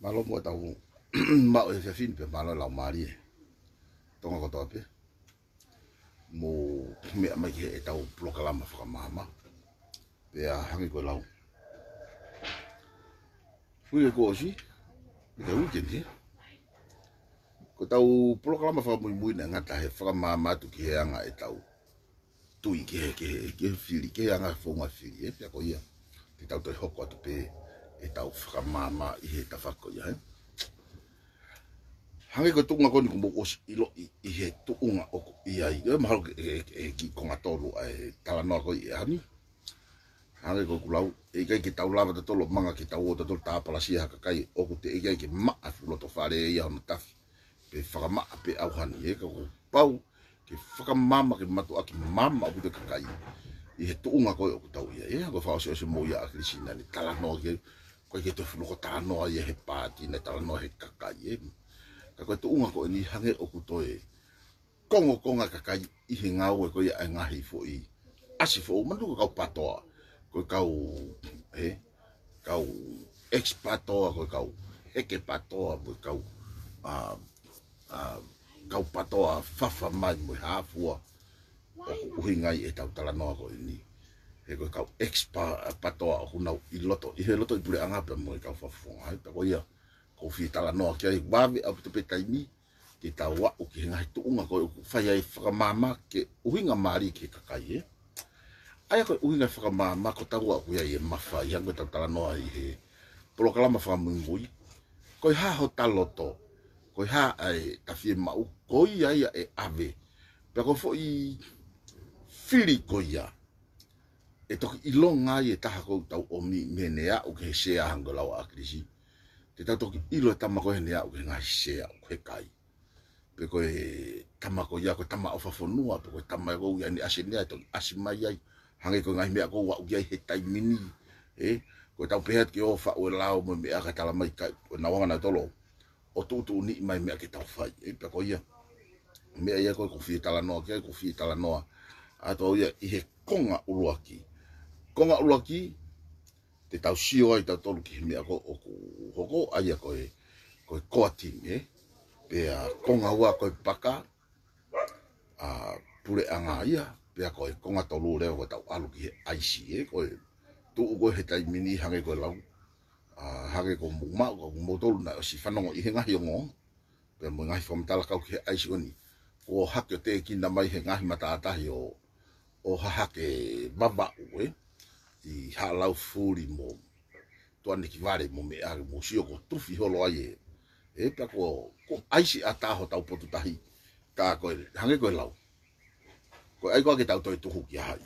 Malo mo tau mau e fin pe malo la mari. Tonga ko tope. Mo me mai ke e tau proclama fra mama. Pe a hangi ko lau. Fui ko si. Ke weekend he. Ko tau proclama fra mui na ngata he fra mama tu ki anga e tau. Tui ke fili ke anga fonga fili e pe ko ia. Te tau to hoko tu pe e tau fra mama I he tafako ia he. Hangi ko tunga ko ni ko mo ilo I he tunga o ia I e mahalo ki konga tolu e tala noa ko I hani. Hangi ko kulau e kai ki tau lava tolo manga ki tau o tolo tāpala siha kakai o ku te e kai ki maa fulo to whare ia hono tafi. Pe whakamaa pe au hani e ka ko pau ki whakamama ki matu a ki mama o ku te kakai. I he tunga ko o ku tau ia e ko whao se mo ia a krisina ni tala noa ki ko ke to fulo ko tala noa ia he pāti na tala noa he kakai e. Ka koe tu unga ko ni hange o kutoe. Konga kakai I he ngau e koe ai ngahi fo I. Asi fo mandu ko kau patoa. Koe kau kau ex patoa koe kau heke patoa koe kau kau patoa fafa mai mo hafua. O uhi ngai e tau tala noa koe ni. He koe kau ex patoa o kunau I loto. I he loto I pule angape mo I kau fafunga. Hai pa koe ia. Ko fi tala noa kia I wawe au te petaimi ki ta wa o ki ngai tuunga ko whai ai whakamama ke uhinga maari ki kakai e. Aia ko uhinga whakamama ko taua ko ia I mawha I hango tau tala noa I he polokalama whakamungui. Ko I ha ho taloto, ko I ha ai tawhie mau, ko I ai e ave. Pea ko fo I whiri ko ia. E toki I longa I e taha ko tau o mi menea o ke he sea hango lau a krisi. Te tau toki ilo e tamako he nea uke ngai sea o he kai. Pe koe tamako ia koe tama o whafonua, pe koe tama e kou ia ni ase nea, toki ase mai ai, hange koe ngai mea kou wa uke ai he taimini. Koe tau pehat ki o wha ue lao mo mea ka tala mai kai, koe na wangana tolo, o tutu ni mai mea ki tau whai. Pe koe ia, mea ia koe kofi tala noa, kia kofi tala noa, ato ia I he konga uruaki. Konga uruaki, te tau sio ai tau tolu ki mea ko o hoko aia koe koatimi pea konga ua koe paka pure anga ia pea koe konga tolu leo koe tau alu ki he aisi koe tuu koe he taimini hange koe lau hange ko muma ko motolu na si whanongo I he ngahi o ngō pea mo ngahi whamatala kau ki he aisi oni ko hake o te kina mai he ngahi mataatahi o hahake baba ue I halau furi mo tuane ki ware mo me age mo sio ko tufi holo ai e pa ko aisi ataho tau potu tahi ka ko hange ko lau ko ai ko ke tau toi tuhu ki hai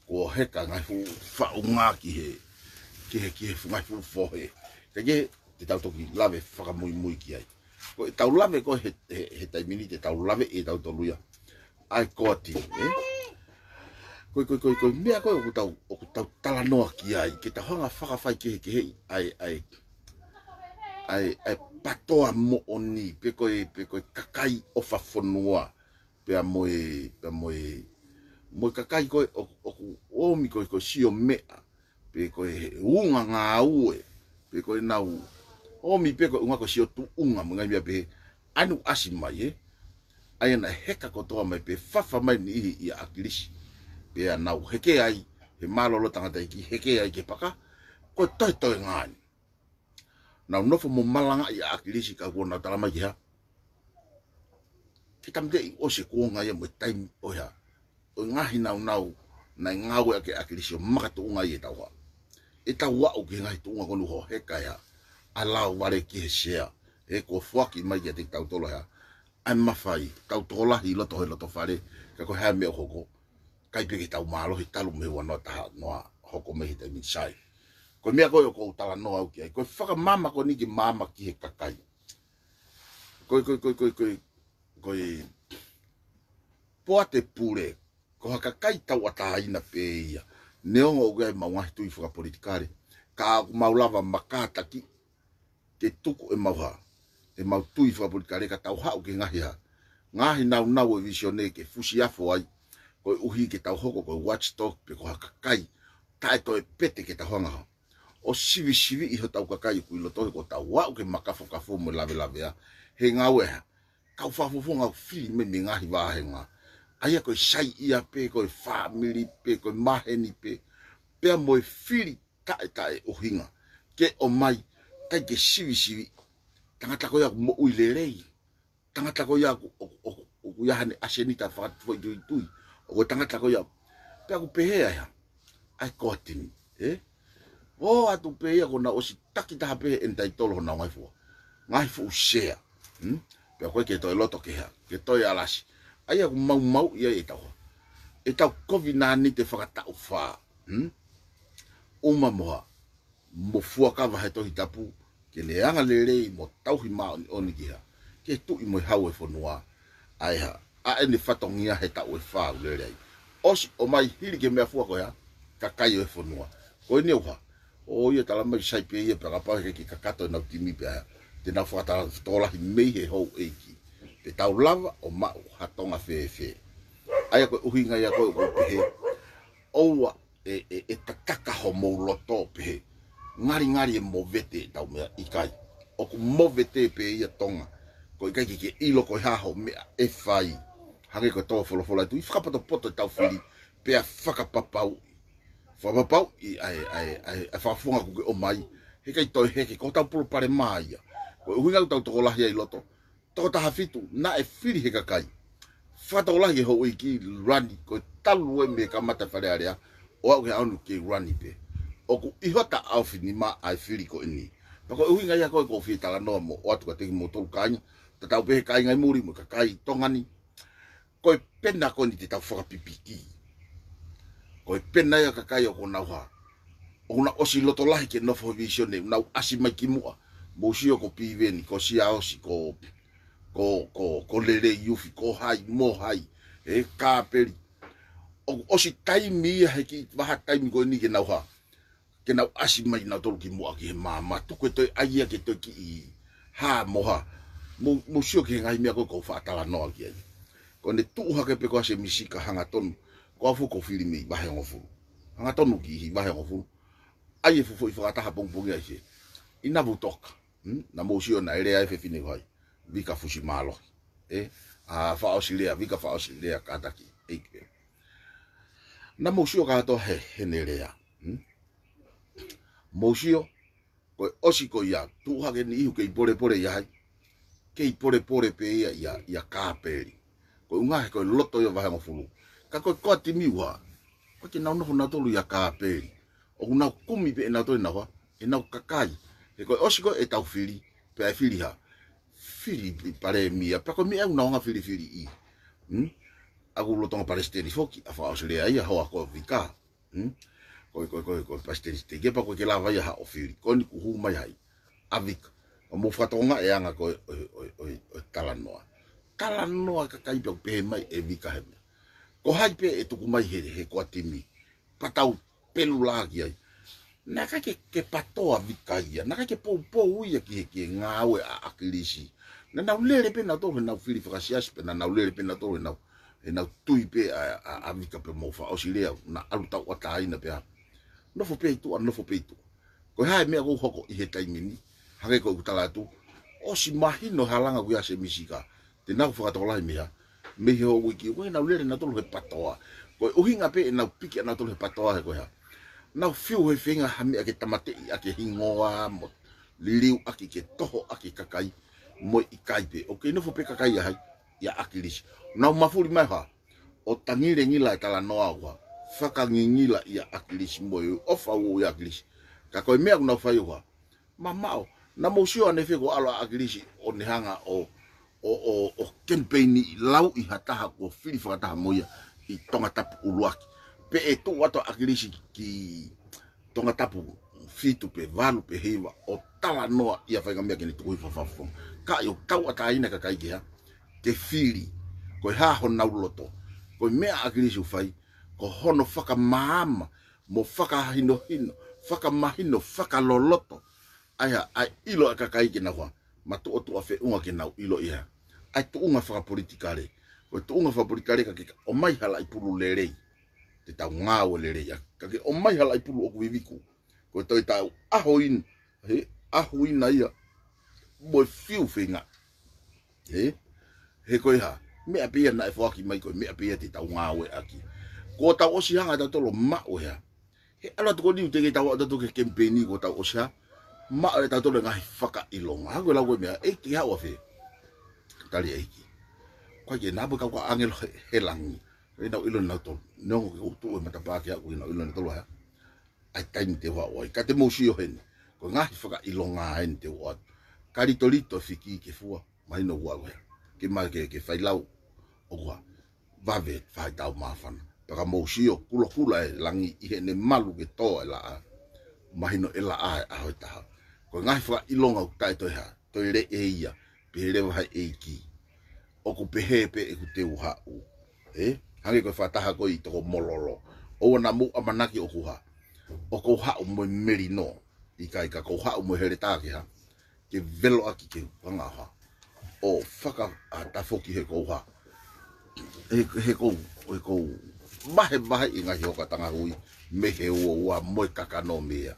ko heka ngai fu fa unga ki he fu ngai fu fo he te tau toki lave whaka mui ki ai ko tau lave ko he taimini te tau lave e tau toluia ai ko ati Koi mea koe o tau tala noa ki ai ke ta honga whakawhai ke hei ai patoa mo oni pe koe kakai o whawhonua pea moe kakai koe o omi koe sio mea pe koe unga ngā ue pe koe nau omi pe koe unga koe sio tu unga mga mea pe anu asi mai ai ana heka kotoa mai pe whawha mai ni I a akilisi pea nau heke ai he malolo tangata ki heke ai ke paka ko toi ngani nau nofo mo malanga I akilisi ka ko na tala mai ha ki tamde o se ko nga ia mo time o ya o ngahi nau na ngau ke akilisi o makatu nga ia tawa e tawa o ki ngai tunga ko ho heka ya ala wale ki he share e ko fuaki mai ya te tau tolo ya ai mafai tau tola hi loto fare ka ko ha me hoko kai peke tau malo hi talu me wana taha noa hoko me hita min sai. Ko mea koe o kou tala noa au ki ai. Koe whaka mama ko ni ki mama ki he kakai. Koe poa te pure. Ko ha kakai tau ataha ina pe ia. Neongo o gai maungahi tui whaka politikare. Ka maulava makataki te tuku e mauha. E mau tui whaka politikare ka tau hau ke ngahi ha. Ngahi nau e visione ke fusi afo ai. Ko uhi ke tau hoko ko watchdog pe ko hakakai tae to e pete ke ta honga o sivi I ho tau kakai ku loto ko tau wa ke makafo mo lave he ngawe ka fafofonga fili me ngahi wa henga ai ko sai ia pe ko family pe ko maheni pe mo fili tai o hinga ke o mai kai ke sivi tangata ko ya mo uilelei tangata ko ya o ya hane asenita fa foi tui o tangata ko ya pe ku pe ya ai ko tin o atu pe ia ko na o si taki ta pe entai tolo na ngai fu share pe ko ke to loto ke ha ke to ya las ai ko mau ia e tau kovina ni te fakata ufa uma mo fuaka va to hitapu ke le anga le mo tau hi ma oni ki ha ke tu I mo hau e fonua ai ha a eni fatongia he tau e fa le os o mai hili ke me fuako ya kakai e fonua ko ni uha o ia tala mai sai pe ia para pa ke kakato na timi pe te na fata tola hi mei he ho eki te tau lava o ma hatonga fe ai ko uhinga ia ko pe o e takaka ho mo loto pe ngari mo vete tau me ikai o ku mo vete pe ia tonga ko ikai ke ilo ko ha ho me e fai hage ko to folo tu faka poto tau fili pe faka papau Whapapau ai whafunga kuke o mai. He kai toi heke, ko tau pulu pare mai. Ko uhinga tau toko lahi ai loto. Toko taha fitu, na e whiri he kakai. Whatau lahi ho iki rani, ko talu e me kamata whare area, o au he anu ke rani pe. O ku ihota au whini ma ai whiri ko ini. Pako uhinga ia koe ko whitala noa mo, o atu ka teki mo tolu kainga, ta tau pehe kainga I muri mo kakai tongani. Koe pena ko ni te tau whakapipiki. Ko pena ia kakai o kona ha o na osi loto lahi ke no vision ne na asi mai ki mua mo sio ko piveni ko sia osi ko lele yufi ko hai mo hai e ka peri o osi taimi he ki va taimi ko ni ke na ha ke na asi mai na tolu ki mua ki mama tu ko to ai ke to ki ha moha mo sio ke ngai me ko fa tala no ki ko ne tu ha ke pe ko se misika hanga tonu ko fu ko filimi ba he ngofu anga tonu ki ba he ngofu ai fu I fa ta ha pong ya se ina butok na mo sio na ere ai fe fini vai vika fushimalo a fa auxilia vika fa auxilia kataki na mo sio ka to he nerea mo sio ko osiko ya tu ha ke ni ke pore ya ke pore pe ya ka peri ko unga ko loto yo va ngofu ka ko ti miwa ko ke na no na tolu ya ka pe o na kumi pe na to na wa e na kakai e ko osiko e tau fili pe ai fili ha fili pare mia pa ko mi na nga fili I agu lo tonga palestini foki a fa osile ai ho ko vika ko palestini te ke pa ko ke la va ya ha o fili ko ni ku hu mai hai avik o mo fatonga e anga ko o talanoa kakai pe mai e vika he ko hai pe e tuku mai he ko atimi patau pelu lagi ai na ka ke patoa vikaia na ka ke po uia ki ngawe a akilisi na ulele pe na to na fili frasias pe na ulele pe na to na tui pe a vika pe mo fa auxilia na aluta o tai na pe no fo pe tu ko hai me go hoko I he taimini hage ko utala tu o si mahino halanga ku ya se misika te na fo ka to lai me me ho wiki we na ulere na tolo he patoa ko uhinga pe na piki na tolo he patoa ko ha na fiu he finga hami ake tamate ake hingoa mo liliu ake ke toho ake kakai mo ikai pe okay no fo pe kakai ya akilis na mafuri mai ha o tangire ngila tala noa wa faka ngila ya akilis mo o fa wo ya akilis ka ko me na fa yo mama na mo sio ne fe ko ala akilis o ne hanga o campaign lau I hataha ko fili fataha moia I tonga tapu uluaki pe e tu wato akilisi ki tonga tapu fitu pe valu pe hiva o tala noa ia whainga mea kene tuku hifafafong ka yo tau ata ina ka kai kea te fili ko ha hona uloto ko mea akilisi ufai ko hono whaka maama mo whaka hino whaka mahino whaka loloto aya ai ilo ka kai kena hoa ma tu otu afe unga ke nau ilo ia ai tu unga whaka politikare o tu unga whaka politikare ka ke o mai hala I pulu lerei te tau ngā o lerei ka ke o mai hala I pulu o kuiviku ko toi tau ahoin he ahoin na ia mo fiu finga he ko ha me apia na e foki mai ko me apia te tau ngawe aki ko tau osi hanga ta tolo ma o ya he ala to ni te tau to ke campaign ko tau osi ma e tau tolo ngai faka ilonga ha ko la ko me e ki ha o fe tali e ki ko ke na ka ko angel helangi e na ilon na to no ko tu e mata pa ki ko na ilon to ha ai time te wa o ka te mo si o hen ko ngai faka ilonga en te wa karitolito fiki ke fua mai no wa ke mai ke fai lau o wa va ve fai tau mafan para mo sio kulo kula e langi i ne malu ke to la mai no ela a ho ta ko ngai fa ilonga tai to ha to le e ia pe le va e ki o ku pe pe e ku te uha u hange ko fa ta ha ko i to mololo o na mu amanaki o ku ha o ko ha o mo merino i kai ka ko ha o mo hele ta ki ha ke velo aki ke panga ha o faka ta foki he ko ha he ko mahe inga hi o ka tanga hui me he o wa mo kakano mea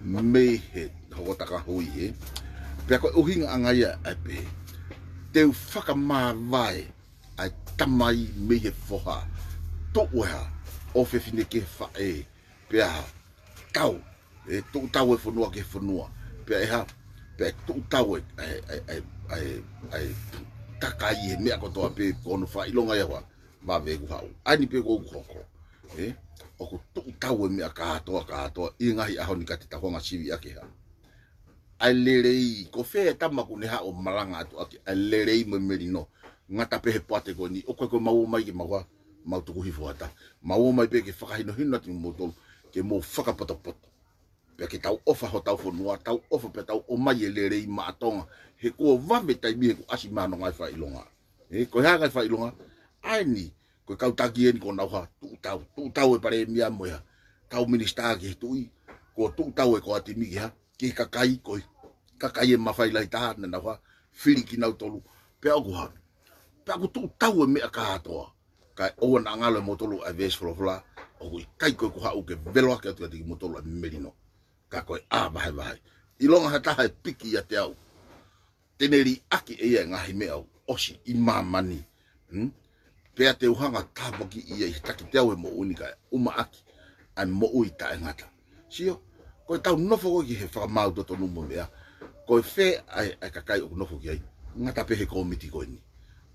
me he ho taka hui he pe ko uhinga anga ia ape te faka ma vai ai tamai me he foha to wa o fe fine ke fa pe ha kau to tau e fonua ke fonua pe ha pe tu tau ai takai me ko to pe kono fa ilonga ya wa va ve ku hau ani pe ko ko o ku tu tau me ka to inga hi aho ni ka ta honga sivi ake ha ai lerei ko fe ta ma ku ne ha o malanga atu ake ai lerei me merino ngata pe he pate ko ni o ko mau mai ke mawa mau tu hi fuata mau mai pe ke fa hino hino ti mo to ke mo fa ka poto pe ke tau ofa ho tau fonua tau ofa pe tau o mai lerei ma atonga he ko vave tai bi ko asima no ngai fa ilonga ko ha ngai fa ilonga ai ni ko kau taki en ko na ha tu tau e pare mia mo ya kau minista ke tu ko tu tau e ko atimi ha ke kakai ko kakai e mafai lai ta na ha fili ki na tolu pe ko ha pe ko tu tau e me ka to kai o na ngalo mo tolu a ves fla o kai ko ha o ke velo ka tu mo tolu merino ka ko vai ilonga hata hai piki ya te au teneri aki e ngahi me au osi i mamani pe te uhanga tapoki i e taki te au e mo unika uma aki ai mo ui ta ngata sio ko tau nofo ko ki he fa mau to no mo mea ko fe ai kakai o nofo ki ai ngata pe he komiti ko ni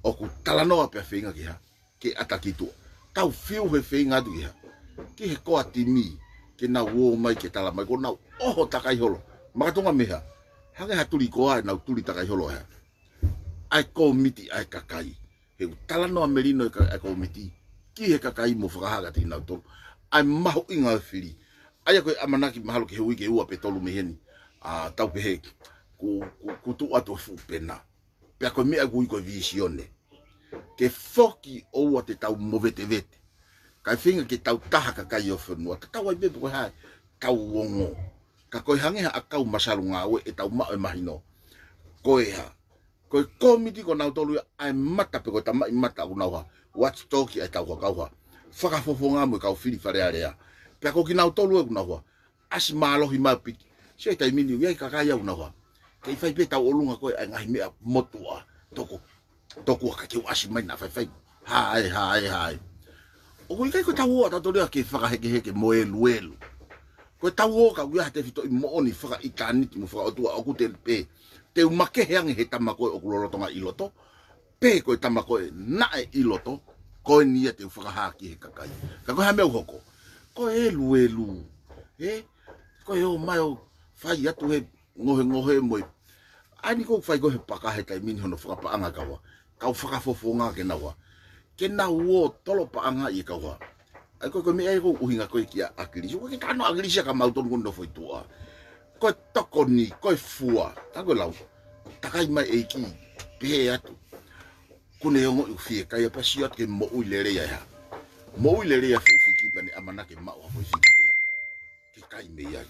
o ku talanoa pe finga ki ha ke ataki tu tau fiu he finga du ha ki he ko atimi ke na wo mai ke tala mai ko na oho takai holo makatonga meha hage hatuli ko ai na tuli takai holo ha ai komiti ai kakai he tala no merino ai komiti ki he kakai mo fraga ti na to ai mahu inga fili ai ko amanaki mahalo ke hui ke ua petolu meheni tau pe he ku tu ato fu pena pe ko me agui ko visione ke foki o te tau movete vete kai finga ke tau taha ka kai o whenua. Ka tau ai bebu ko hai, kau wongo. Ka koe hange ha akau masalunga awe e tau mao e mahino. Koe ha. Koe komiti ko nau tolu ai mata pe koe tamai mata au nau ha. Watch talki ai tau ka kau ha. Whakafofonga mo kau whiri whare area. Pea ko ki nau tolu e nau ha. Asi maalohi mau piki. Sia tai mini uiai ka kai au nau ha. Kei whai pe tau olunga koe ai ngahi mea motua. Toko ka keu asi mai na whai. Hai. O koe kai ko tau oa tato rea ke whakaheke mo elu. Koe tau oa ka uia te fito i mooni whaka i kaniti mo whaka otua o kute pe. Te umake heange he tama koe o kulolotonga iloto. Pe koe tama koe nae iloto. Koe nia te whakahaki he kakai. Ka koe hameu hoko. Koe elu. Koe o mai o whai atu he ngohe moi. Aini kou whai koe he pakahe kai mini hono whakapaanga kawa. Kau whakafofonga ke nawa. Ke na wo tolo pa anga i ka wa ai ko me ai ko uhinga ko ki akili ko ke kano akili ka mau ton kondo foi tua ko toko ni ko fua ta ko lau takai mai e ki pe atu kune yo fie kai pa siot ke mo uilere ya fu ki pa ni amana ke ma o foi fiki ya ke kai me ya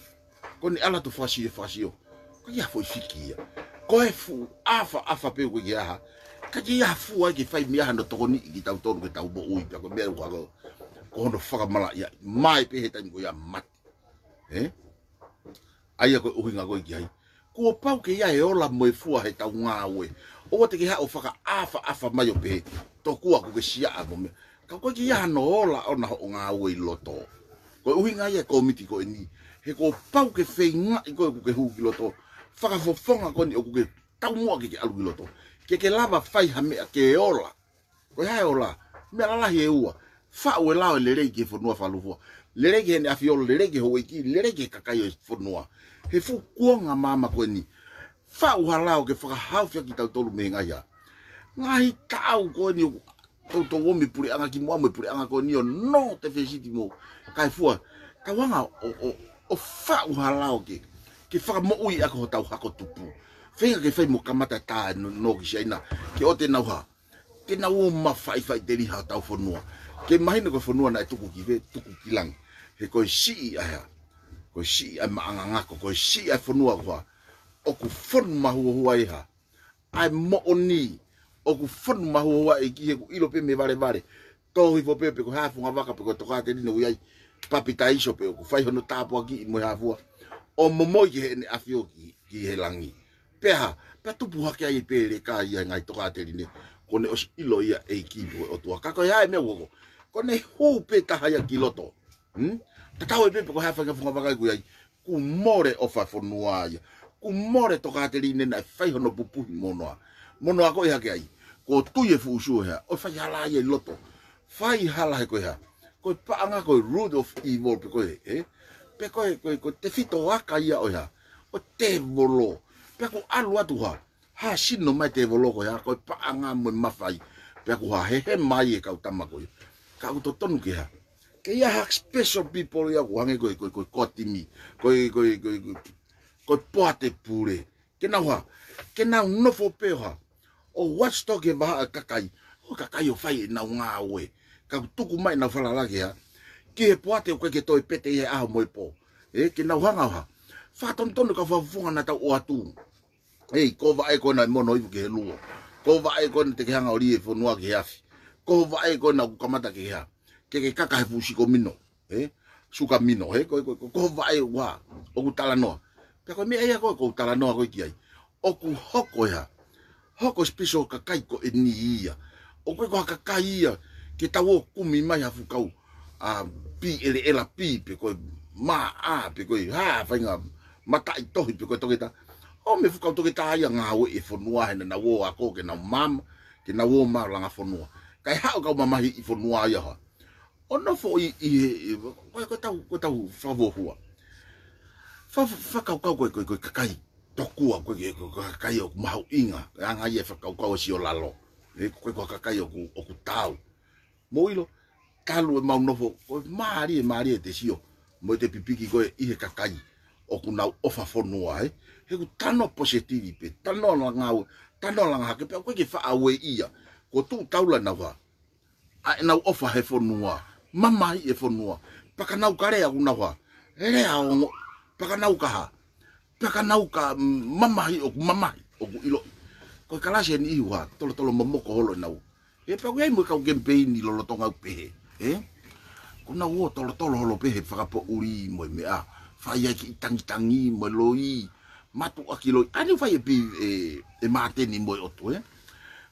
ko ni ala to fasio ko ya foi fiki ya ko e fu afa pe ko ya kaji ya fu ai fai mia hando tokoni ki tau tonu ke tau bo ui pe ko mea ko hono whakamala ia mai pe he taimi ko ia mat ai ko uhinga ko ki ai ko pau ke ia e ola mo fua he tau ngā we o te ke ha o whaka afa mai o pe to kua ko ke sia a mo ka ko ki ia no ola ona ho ngā we loto ko uhinga ia komiti ko ni he ko pau ke feinga i ko ke hu ki loto whaka fofonga ko ni o ke tau mua ke alu ki loto ke lava fai ha mea ke ola ko hae ola me la lahi e ua fa o lao le rege fonua fa lufua le rege ne afiolo le rege ho iki le rege kakai fonua he fu kuanga mama ko ni fa o halao ke fa haufa ki tau tolu me ngaia ngai tau ko ni to wo mi puri anga ki mo puri anga ko ni no te fesiti mo kai fua ka wanga o fa o halao ke fa mo ui ako tau hako tupu fenga ke fai mo kamata ta no ki shaina ke o te nauha ke na o ma fai te ha tau fonua ke mahina ko fonua na tuku ki lang he ko si aya ko si a maanga ko si a fonua ko o ku fon mahu ai ha ai mo oni o ku fon mahu ai ki he ku ilo pe me vale to hi fo pe ko ha funga vaka pe ko toka te ni ai papita iso pe ku fai hono tapo aki mo ha fu o momo ki he ne afio ki he langi peha pe tu buha ke ai pe le ka ia ngai toka te ni ko ne os ilo ia e ki o tua ka ko ia me wo ko ne hu pe ta ha ia ki loto ta tau e pe ko ha fa funga vaka ku ai ku more o fa fonua ia ku more toka te ni na fai hono pupu mono ko ia ke ai ko tu ye fu su ha o fa hala ia loto fai hala he ko ia ko pa anga ko root of evil pe ko te fito aka ia o ia o te volo pe ko alu atu ha sino mai te volo ko ia ko pa anga mo mafai pe ko he mai e ka utama ko ka uto tonu ke ha ke ia ha special people ia ko hange ko kotimi ko poate pure ke na no fo pe o watchdog e ba kakai o fai na nga we ka tuku mai na fala la ke ha ke poate ko ke toi pete ia a mo po ke na hanga fa ton ka fa funga na ta o atu ko va e ko na mono i ke lu ko va e ko te ke hanga ori e fo noa ke afi ko va e ko na ku kamata ke ha ke kaka he fusi ko mino suka mino ko va e wa o ku tala no pe ko me ia ko tala no ko ki ai o ku hoko special kakai ko e ni ia o ko kakai ia ke tawo kumi mai ha fukau pi ela pi pe ko ma pe ko ha fainga mata i tohi pe ko toketa o me fukau toketa ia nga we e fonua na wo ako ke na mam ke na wo ma langa fonua kai ha ka mama i fonua ia ha o no fo i ko tau favor fa ka kakai tokua ko kakai o mau inga anga ia fa ka si o lalo ko kakai o ku tau moilo kalu mau no fo mari te sio mo te pipiki ko i he kakai o ku na ofa fonua he ku tano positive pe tano langa ke pe ko ke fa awe ia ko tu taula na wa na ofa he fonua mama i e fonua pakana ukare ku na wa ele a pakana uka mama i o ku ilo ko kala se ni wa tolo momoko holo na e pa ku ai mo ka campaign ni lo tonga pe kuna wo tolo holo pe he fa po uri mo me a fa ia ki tangi mo loi matu akilo ani fa e mate ni mo o to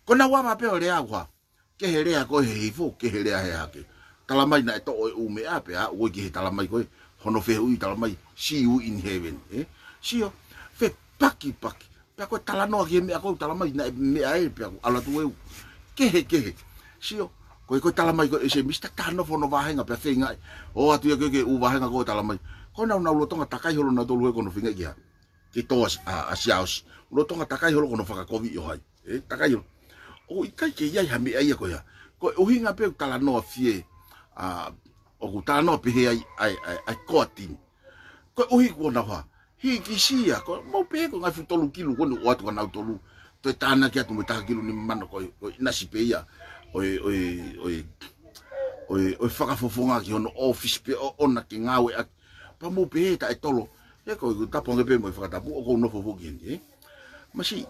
kuna wa ma pe ole agua ke hele a ko he fo ke hele a he ake talamai na to o me a pe a o ki talamai ko hono fe u talamai see you in heaven sio fe paki pe ko talano ki me ko talamai na me a pe ala tu eu ke sio ko talamai ko se mista tano fo no vahenga pe finga o atu ke u vahenga ko talamai ko na lo tonga takai holo na tolu ko no finga kia ki to a siaos lo tonga takai holo ko no faka covid yo hai takai o ikai ke ia ha me ai ko ya ko o hinga pe talano fie o ku talano pe ai kotin ko o hi ko na ha hi ki sia ko mo pe ko ngai futolu kilu ko no watu na tolu to tana ki atu mo ta kilu ni mano ko na si pe ia o faka fofonga ki ono office pe ona ki ngawe pa mo pe ta tolo ko ta ponge pe mo faka tapu o ko no fofo ki masi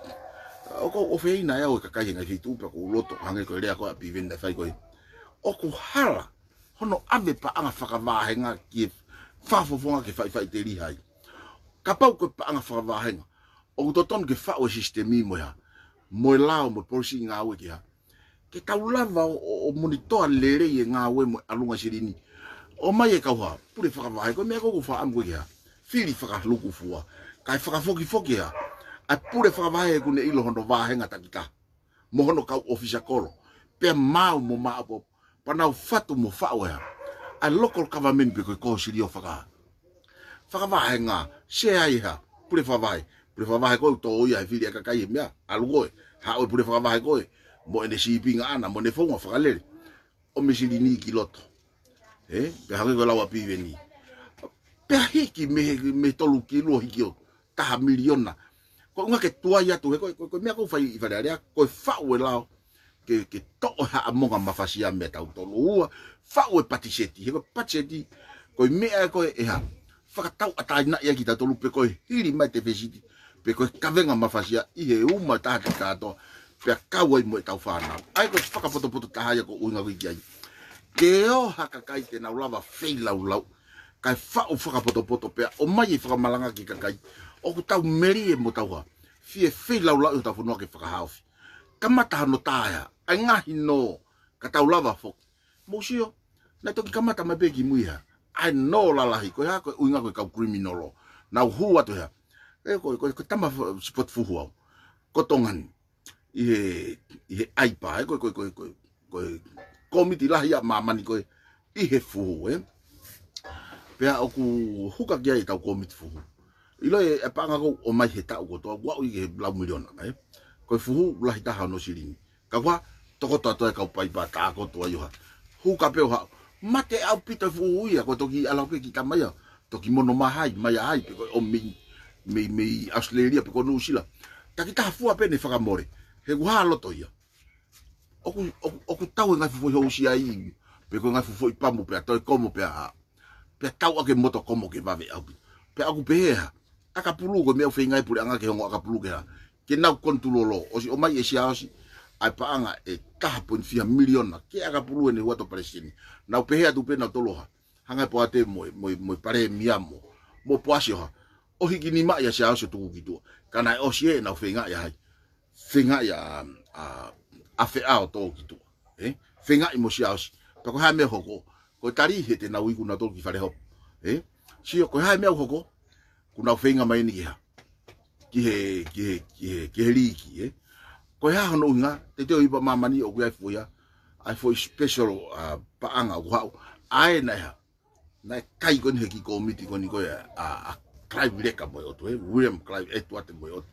o ko o fe ina ya o ka kai ngai tu pa ko loto hange ko le ko pi venda fai ko o ku hala hono ave pa anga faka vahenga ki fa fofonga ki fai te ri hai Kapau ko pa anga whakavahenga. O to ton ke whao sistemi mo ya. Mo lao mo polisi ngā we ki ha. Ke tau lava o monitoa lere ye ngā we mo alunga sirini. O mai e kauha, pure whakavahe ko mea koko wha amko ki ha. Whiri whakaluku fua. Kai whakafoki ha. Ai pure whakavahe kune ilo hono vahenga takita. Mohono kau ofisa kolo. Pea mau mo maapo. Panau fatu mo whao ya. Ai local government pe koe koho siri o whakaha. Whakavahe ngā, sea iha, pure whavahe. Pure whavahe koe tō ia e whiri aka kai e mea, alu koe. Ha oi pure whavahe koe. Mo ene siipinga ana, mo ne whonga whakalere. O me siri ni ki loto. Pe hangi koe lawa piwe ni. Pe hiki me tolu ki lua hiki o taha miliona. Koe unga ke tua ia tu he koe mea kou whai i wharearea. Koe whau e lao. Ke to'o ha amonga mawhasia mea tau tolu ua. Whau e patiseti. He koe patiseti. Koe mea koe e ha. Whakatau ataina ia ki tau tolu pe koe hiri mai te whesiti. Pe koe kawenga mawhasia i he uma tahati katoa. Pe kawai mo e tau whanau. Ai koe whakapoto tahaya ko uinga wiki ai. Ke o haka kai te nau lava whei lau. Kai whau whakapoto pe o mai e whakamalanga ki kakai. O ku tau meri e mo tau ha. Fie whei lau i tau whanua ke whakahauwhi. Kamata hano tāia. Ai ngahi no. Ka tau lava whok. Mosio. Nai toki kamata mai peki muiha. Ai no lalahi. Koe ha koe uinga koe kau criminalo. Nau hua to ha. Koe tama spot fuhu au. Kotongani. I he aipa. Koe komiti lahi a mamani koe. I he fuhu. Pea oku huka kia i tau komiti fuhu. Ilo e panga ko o mai he tau kotoa. Wau i he lau miliona. Koe fuhu lahi taha no sirini. Ka kwa toko toa kau paipa taa kotoa iuha. Huka peo hao. Mate au pita fuhu ia. Koe toki alau pe ki tamaya. Toki mono mahai. Maya hai. Pe koe o mei Australia. Pe koe Nusila. Taki taha fua pene whakamore. He kuhaa loto ia. Oku tau e ngai fufu i housi ai. Pe koe ngai fufu i pamu. Pe a toi komo pe a. Pe tau ake moto komo ke vave au. Pe aku peheha. Aka pulu koe mea whengai pule anga ke hongo aka pulu ke ha. Ke nau kontulolo. Osi o mai e sia osi. Ai paanga e taha poin fia miliona. Ke aka pulu e ne huato palestini. Nau pehea tu pe nau toloha. Hangai po ate moi pare miamo. Mo poasi ha. O hiki ni maa ya sia osi tuku kitua. Kana e osi e nau whengai hai. Whengai a wheao tō kitua. Whengai mo sia osi. Pako hae mea hoko. Koe tari he te nau iku na tolu ki whare hopo. Sio koe hae mea hoko. Kuna whenga mai ni ha. Ki he riki. Koe ha hono inga. Te teo ipa mamani o kui fuia. Ai foi special paanga o hau. Ai nai ha. Nai kai koni he ki komiti koni koe a Clive Leka moi oto. William Clive etuate moi oto.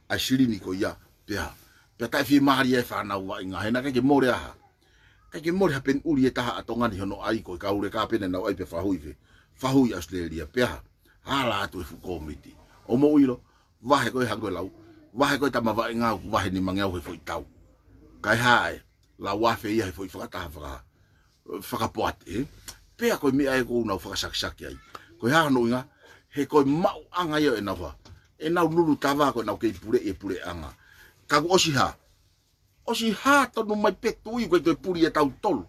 Ai sirini ko ia. Pea. Pea tai fi mahari e whanau wa inga. Hena kake more aha. Kake more ha pen uri e taha atongani hono ai koe kaure ka pene nau ai pe whahui. Whahui Australia. Pea. Hala atu e fu komiti. O mo uilo. Wahe koe hangoe lau. Wahe koe tama wae ngau. Wahe ni mangeau he foi tau. Kai hae. La wafe ia he foi whakataha whakapoate. Pea koe mea e kou nau whakasakisaki ai. Koe hano inga. He koe mau anga ia e nau ha. E nau nuru tawa koe nau kei pure e pure anga. Kaku osi ha. Osi ha tonu mai petu i koe koe puri e tau tolu.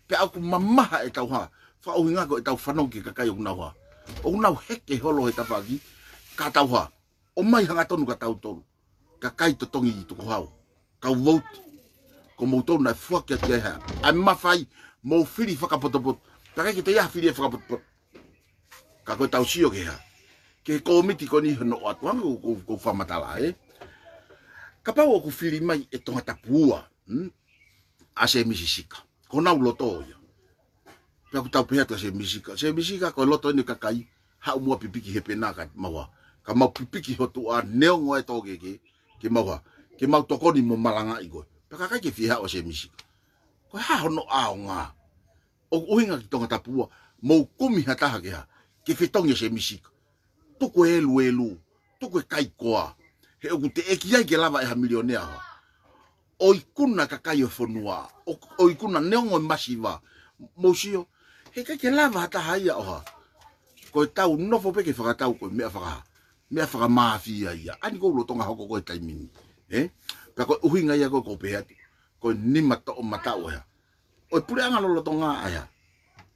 Pea aku mamaha e tau ha. Whaohinga koe e tau whanongi kakai o nau ha. O nau heke holo he tapaki. Ka tau ha. O mai hanga tonu ka tau tolu. Ka kai to tongi i tuku hau. Kau vouti. Ko mou tonu nai fuaki ati e hea. Ai mawhai. Mou whiri whakapotopoto. Ta kai ki te ia whiri e whakapotopoto. Ka koe tau sio ke hea. Ke komiti ko ni hono atu hanga ko whamatala Ka pau o ku whiri mai e tonga tapua. A se misisika. Ko nau loto ia. Pea ku tau pehatu a se misisika. Se misisika ko loto ene kakai. Hau mua pipiki he penaka maua. Ka mau pipiki hotu a neongo e toge ke maua. Ke mau tokoni mo malanga i koe. Pea kakai ke whiha o se misisika. Koe ha hono ao ngā. O uhinga ki tonga tapua. Mou kumi hataha ke ha. Ke whitongi se misisika. Tuku elu. Tuku e kai koa. He oku te eki ai ke lava e ha milionea ha. O ikuna kakai o whanua. O ikuna neongo e masiva. Mousio. He kai ke lava hataha ia o ha. Koe tau nofo peke whakatau koe mea whakaha. Mea whakamāwhia ia. Ani kou lotonga hoko koe taimini. Pea koe uhinga ia koe peheatu. Koe nima to o matau hea. Oi pure anga lotonga aia.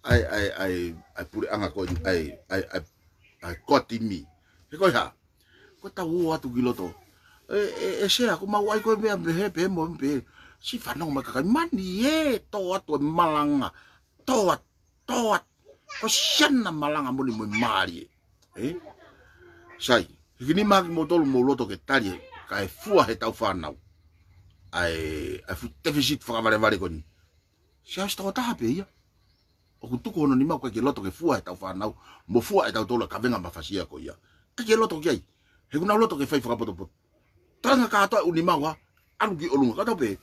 Ai pure anga koe ai koti mi. he ko ha ko ta wo atu kiloto e se ko ma wai ko me he pe mo pe si fa no ma ka mani e to atu malanga to ko siana malanga mo ni mo mari sai hini ma mo tolu mo loto ke tali ka e fua he tau fa nau ai fu deficit fa vale koni sia sta ta pe ia o kutuko no ni ma ko ke loto ke fua e tau fa nau mo fua e tau tola ka venga ma fasia ko ia ka ke loto ke he kuna loto ke fai fa poto tanga ka to uni ma wa alu ki olunga ka to pe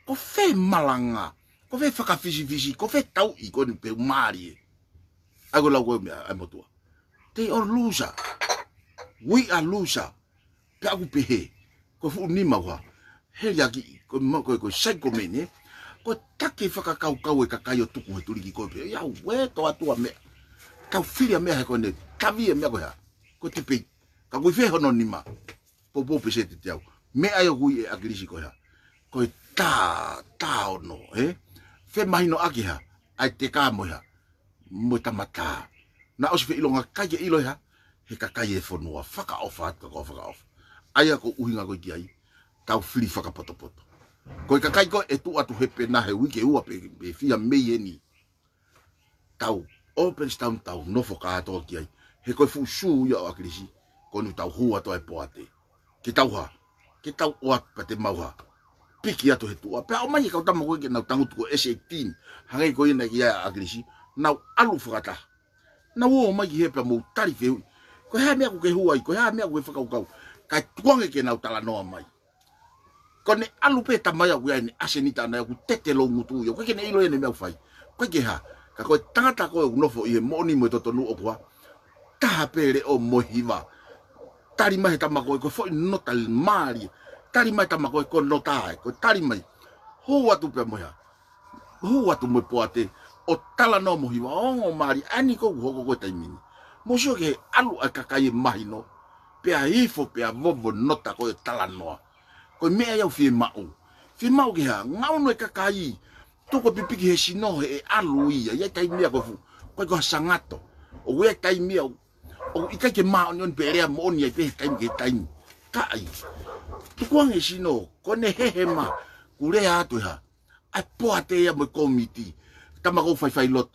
ko fe malanga ko fe fa fisi ko fe tau I ko ni pe mari ago la go me a motua they are loser we are loser pe aku pe he ko fu ni ma wa he ya ki ko sai ko me ne ko take whakakau e kakai o tuku he turiki ko pe ya we to atua me kau filia me he ko ne kavi me ko ya ko te pe ka ko fe hono ni ma po pe se te tau me ayo hui e agrisi ko ya ko ta no fe mahino aki ha ai te ka mo ya mo tamata na o se fe ilonga kai ilo ya he kakai e fonua whaka ofa aya ko uhinga ko ki ai kau fili whaka poto ko kakai ko e tu atu he pena he wiki ua pe fia mei ni tau open town tau no foka to ki ai he ko fu su ya akrisi ko nu tau hua to e poate ki tau o pa te mauha piki atu he tu pe o mai ka tamo ko ke na tangu ko S18 hangai ko ina ki ya akrisi na alu fukata na wo mai he pe mo tari fe ko ha me ko ke hua ko ha me ko whaka ukau ka tuange ke na utala no mai kone alu pe tamaya ku ni asenita na ku tete lo mutu yo ko ke ne ilo ene me fai ko ke ha ka ko tangata ko no fo I mo ni mo to no o kwa ta pere o mohiva tari mai tamako ko fo no tal mari tari mai tamako ko no ta ko tari mai ho atu pe mo ya ho atu mo poate o tala no mohiva o mari ani ko ho ko taimini mo so ke alu akakai mahino pe a ifo pe a bobo nota ko tala no ko me ya fi mau ke ha ngau no kakai to ko pipiki he sino he alu ia ya tai mia ko fu ko sangato o we tai mia o ika ke ma on pere mo ni pe tai ke tai kai to ko nge sino ko ne he ma kure atu ha a poate ya mo komiti tama ko fai lot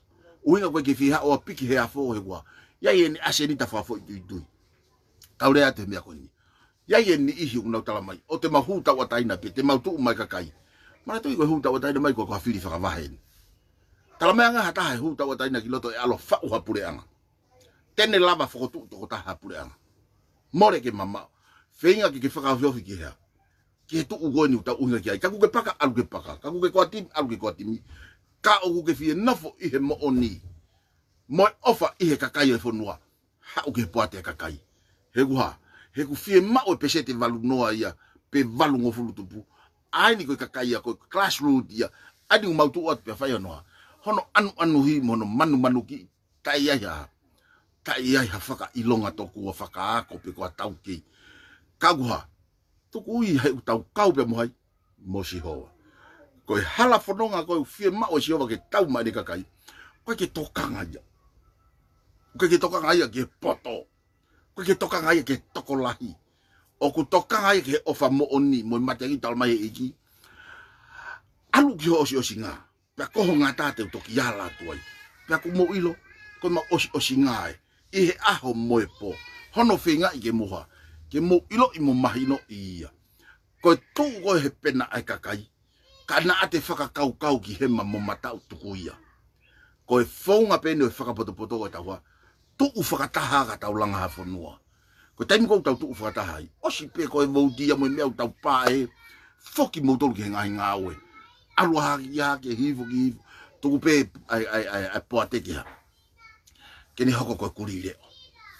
uinga ko ke fi ha o piki he afo he wa ya ye ni asenita fa fo du kaure ate mia ko ni ya ye ni ihi una tala mai o te mahuta wa taina pe te mautu mai kakai mana tu ko huta wa taina mai ko fili fa vahen tala mai anga hata huta wa taina kiloto e alo fa u hapure anga tene lava fo tu to ta hapure anga more ke mama feinga ke fa vio fi ke ha ke tu u go ni uta unga ki ai ka ku ke paka alu ke paka ka ku ke ko tim alu ke ko timi ka o ku ke fi nafo I he mo oni mo ofa I he kakai e fonua ha u ke poate kakai he guha he ku fie ma o pesete valu noa ia pe valu ngofulu tupu ai ni ko kakai ko classroom ia adi u mautu o pe fai noa hono anu hi mono manu ki tai ya faka ilonga toku o faka ko pe ko tau ki kaguha tuku I he tau kau pe mo hai mo si ho ko hala fononga ko fie ma o si o ke tau ma ni kakai ko ke tokanga ia ke poto ko ke toka ngai ke toko lahi o ku toka ngai ke ofa mo oni mo materi tal mai iki alu ki o singa pa ko ngata te to kiala tuai pa ku mo ilo ko ma o singa I he aho mo po hono finga I ke moha ke mo ilo I mo mahino ia ko tu ko he pena ai kakai kana ate faka kau ki he ma mo mata tuku ia ko e fonga pene e faka poto ko tawa tu u whakataha ka tau langa hawhanua. Ko taimi kou tau tu u whakataha I. Osi pe koe vaudia mo I mea tau pae. Whoki mautolu ki he ngahi ngā oe. Alua haki haki, hivu ki hivu. Tuku pe ai poate ki ha. Kene hoko koe kuri leo.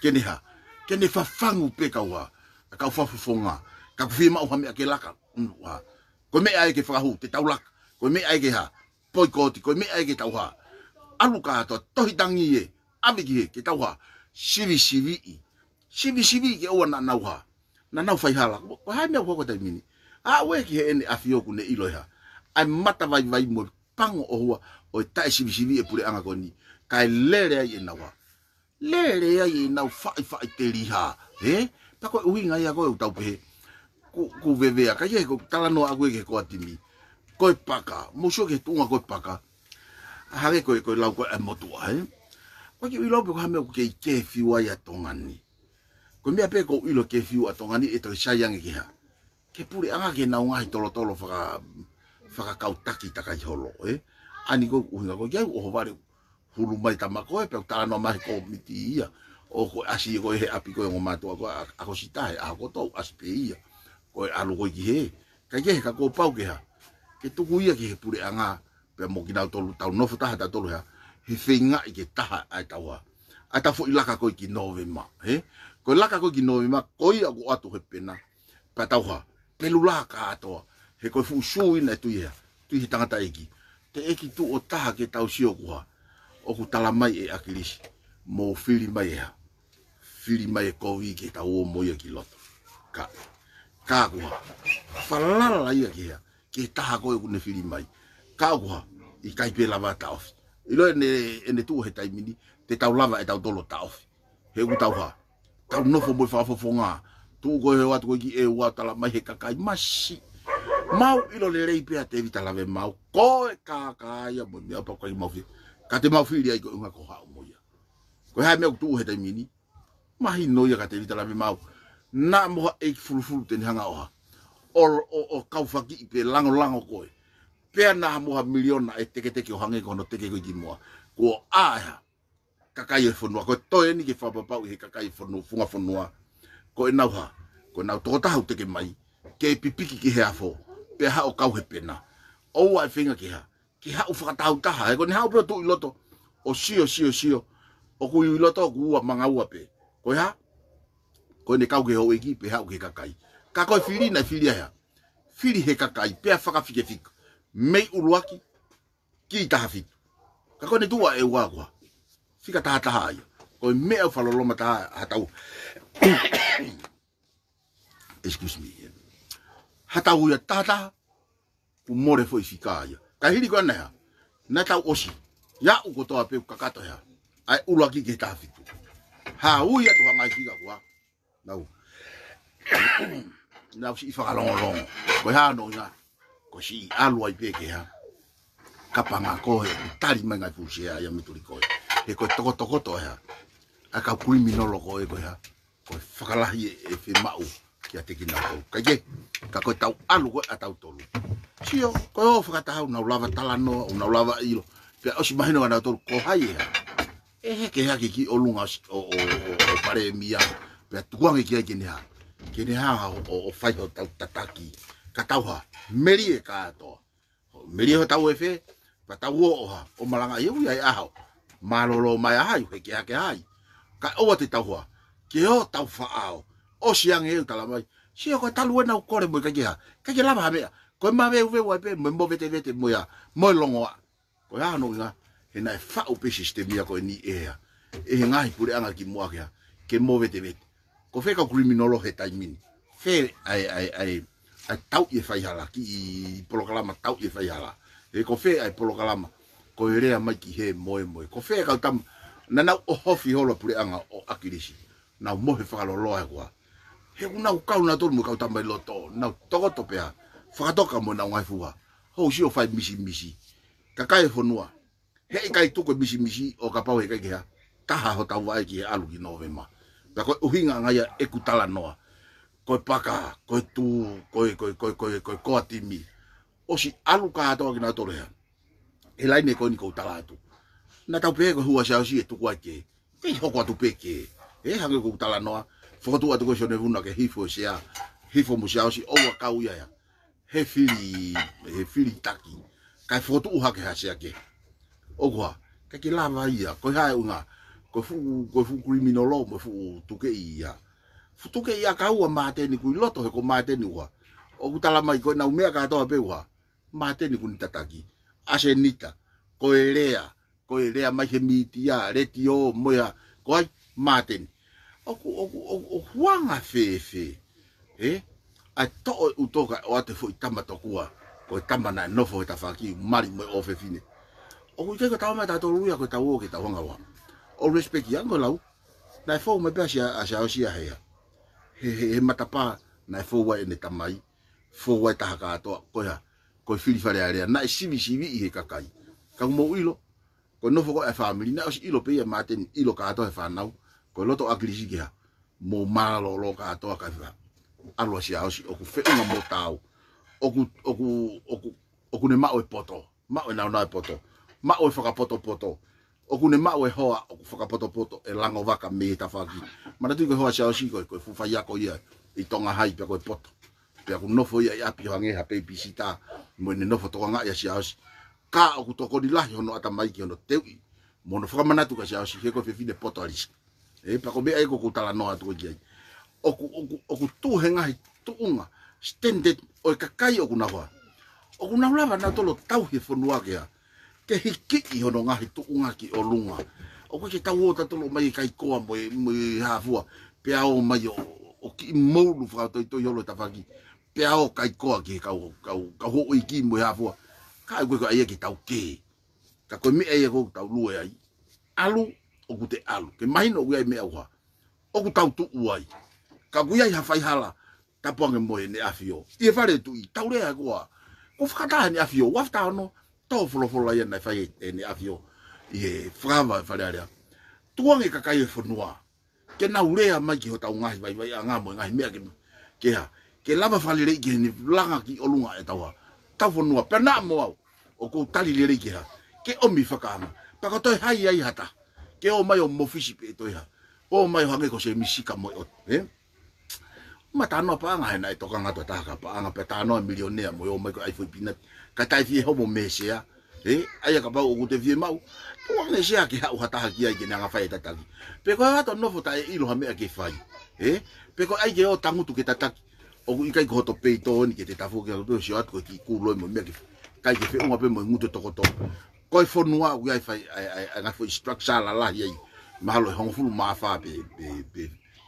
Kene ha. Kene whawhangu pe kau ha. Kau whawhufonga. Ka kuwhima uha mea ke laka. Koe mea e ke whakahu, te tau laka. Koe mea e ke ha. Poi koti, koe mea e ke tau ha. Alu ka hatoa, tohi tangi e. Awiki he, ke tau ha, sivi ke oa na nau ha, na nau whai hala, ko hai mea koko taimini, a oe ki he ene awhioku ne ilo ha, ai mata vai mo pango o hua, o e tae sivi e pure anga koni, kai lere ai e nau ha, le ai na fai te liha pa ko uinga ia ko tau pe ku vevea ka ye ko tala no agwe ke ko atimi ko paka muso ke tunga ko paka hare ko lau ko motua ko ki ilo pe ko hame ko ke fiwa ya tongani ko mea pe ko ilo ke fiwa tongani e to sayang ki ha ke puri anga ke na unga tolo tolo faka kautaki takai holo ani ko uinga ko ya o vare hulu mai tamako pe tala no mai ko miti ia o ko asi ko he api ko ngoma to ko ako sitae ako to aspeia ko alu ko ki ka ye ka ko pau ke ha ke tu kuia ki pure anga pe mo ki na to tau no futa ta to ha he finga ke ta ai tawa ata fo ilaka ko ki novema ko laka ko ki novema ko ia ko atu he pena pa tau ha pelula ka to he ko fu shu ina tu ia tu hi tanga ta eki te eki tu o ta ke tau sio ko o ku tala mai e akilisi mo fili mai ko wi ke ta o mo ia ki loto ka ko falala ia ke ta ko ku ne fili mai ka ko I kai pe lava ta of ilo ene tu he taimini te tau lava e tau dolo ta of he ku tau ha tau no fo mo fa fo nga tu ko he wat ko ki e wa tala mai he kakai masi mau ilo le rei pe te vita lave mau ko e ka ya mo mi apa ko i mau fi ka te mau fili ai ko nga ko ha mo ya ko ha me tu he taimini mahi no ya ka te vita lave mau na mo e fulu te hanga o kau faki pe lango ko pe na mo ha miliona e teke o hange ko no teke ko ki mo ko a kakai fonua ko to ni ke fa papa he kakai fonu funga fonua ko e nau ha ko nau to ta teke mai ke pipiki ki he afo pe ha o kau he pena o ai finga ki ha u fa ta ha ko ni ha o tu loto o sio o ku loto ku a manga u pe ko ha ko ni kau ke ho eki pe ha o ke kakai ka ko fili na fili ha fili he kakai pe fa ka fike mei uruaki ki ta hafi ka ko ni tua e wa kwa fika ta ai ko me o fa lo mata hatau excuse me hatau ya tata ku more foi fika ya ka hiri ko na ta osi ya u ko to ape ka kato ya ai uruaki ki ta hafi ha u ya to ngai fika kwa na si fa long ko ha no ya ko si alu ai pe ke ha kapanga ko he tali manga fusia ya mituri ko he ko toko to ha aka criminal ko e ko ha ko fakala hi e fe mau ya te kina ko ka ye ka ko tau alu ko atau tolu sio ko fakata una lava talano una lava ilo pe o si mahino na to ko hai ha e ke ha ki olunga o pare mia pe tuang ki ni ha o fai o tataki ka tau ha meri e ka to meri ho tau e fe pa tau o malanga eu ia aho malolo mai ai ke ai ka o te tau ha ke o tau fa ao o siang e tala mai si ko talu na ko re mo ka ke lava me ko ma ve wa pe mo vete mo ya mo longo ko ya no nga e na fa o pe system ya ko ni e ngai pure anga ki mo ke mo vete ko fe ka criminal he taimini fe ai tau e fai hala ki polokalama tau e fai hala e ko fe ai polokalama ko rea mai ki he moe ko fe ka tam na na o hofi holo pure anga o akirisi na mo he fa lo loa kwa he una ka una to mo ka tam mai loto na to pea fa toka mo na ngai fuwa ho si o fai misi ka kai fonua he kai tu ko misi o ka pau he kai ha taha ho tau vai ki alu ki novema pa ko uhinga ngai e kutala noa ko paka ko tu ko atimi o si alu ka to ki na to le e lai me ko ni ko tala tu na tau pe ko hua sa si tu kwa ke e ho ko tu pe ke e ha ko tala no fo tu atu ko so ne vuna ke hifo mo sa si o ka u ya he fili taki ka fo tu ha ke ha sia ke o kwa ka ki lava ia ko ha unga ko fu criminal law mo fu tu ke ia futuke ia ka ua mate ni ku loto he ko mate ni wa o kutala mai ko na umea ka to pe wa mate ni ku tataki asenita ko elea mai he mitia retio moya ko mate ni o huanga fe a to utoka o ate fo tama to kua ko tama na no fo ta faki mari mo o fe fine o ku te ko ta ma ta to ruya ko ta wo ke ta wanga wa o respect yang ko lau na fo me pe sia he he matapa na fo wa ene tamai fo wa ta ka to ko fili fare area na sivi i he kakai ka mo ilo ko no fo ko family na ilo pe maten ilo ka to fa nau ko loto aglisi ge mo malo lo ka to ka fa alo sia o ku fe nga mo tau oku ne ma o poto ma o na poto ma o fa poto oku ne ma o hoa oku fa poto e lango vaka me ta faki mana tu ko hoa sia ko fu fa ya ko ia i tonga hai pe ko poto pe ku no fo ia pi hange ha pe bisita mo ne no fo to nga ia sia ka oku to ko di la hono ata mai ki hono te mo no fa mana tu ka sia he ko fe fi de poto alis e pa ko be ai ko tala no atu ki oku tu henga hi tu unga standard o kakai oku na hoa oku na lava na tolo tau he fonua ke hiki i hono ngahi tu unga ki o lunga oku ke tau o tolo mai kai koa mo ha fua pe ao mai o ki moulu fra to yolo tafaki pe ao kai koa ki ka ho i ki mo ha fua ka ko ai ki tau ke ka ko mi ai ko tau lue ai alu oku te alu ke mai no ai me au oku tau tu uai ka ku ai ha fai hala taponge mo ne afio e fare tu i tau le agua ko fata ni afio wafta no to folo ya na fai ni afio e frava fare area tuange ka kai fonua ke na urea mai ki hota unga vai anga mo ngai me ke ha ke lava fale le ki ni langa ki olunga e tawa ta fonua pena mo o ko tali le ki ha ke o mi fakama pa ko to hai ai hata ke o mai o mo fisi pe to ya o mai hange ko se misika mo mata no pa nga na to kanga to ta ka pa nga peta no millionaire mo yo mai ko ai foi pinat ka tai fi ho mo mesia ai ka ba o te fi mau to nga sia ki ha hata ki ai ki nga fai tata pe ko to no fota ilo ha me ki fai pe ko ai ke o tangu tu ki tata o i kai ko to pe to ni ki te tafu ki to sia ko ki ku lo mo me ki kai ki fe un pe mo nguto to ko fo noa u ai fai ai nga foi structure la ai mahalo hong fu ma fa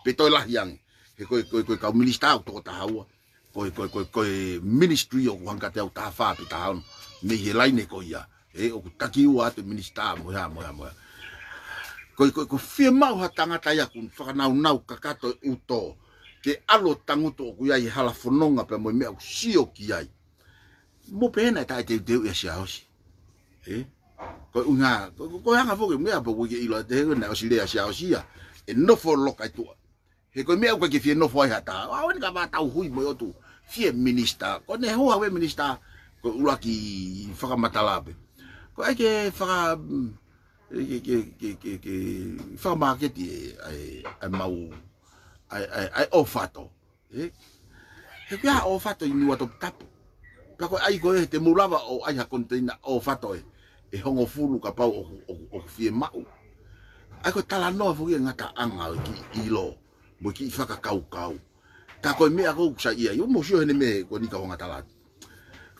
pe to la yang ko ka minister to ta hawa ko ministry o hanga te ta fa pe ta me he line ko ia o taki wa te minister mo ko firma ha tanga ta ya kun fa na ka ka to uto ke alo tanguto ku ia i hala fononga pe mo me o sio ki ai mo pena ta te ya sia hosi ko unga ko hanga fo ke me apo ke ilo te na o sile ya sia hosi ya e no fo lo ka tu he ko me ko ke fie no foi hata a on ka ba tau hui mo tu fie minister ko ne ho we minister ko ula ki faka matalabe ko ai ke faka ke faka market ai mau ai ofato he ya ofato ni wato tap pa ko ai ko te mulava o ai ha container ofato e hongo fulu ka pau o fie mau ai ko tala no fo ngata anga ki ilo mo ki faka kau ta ko me ako sa ia yo mo sio ne me ko ni ka nga tala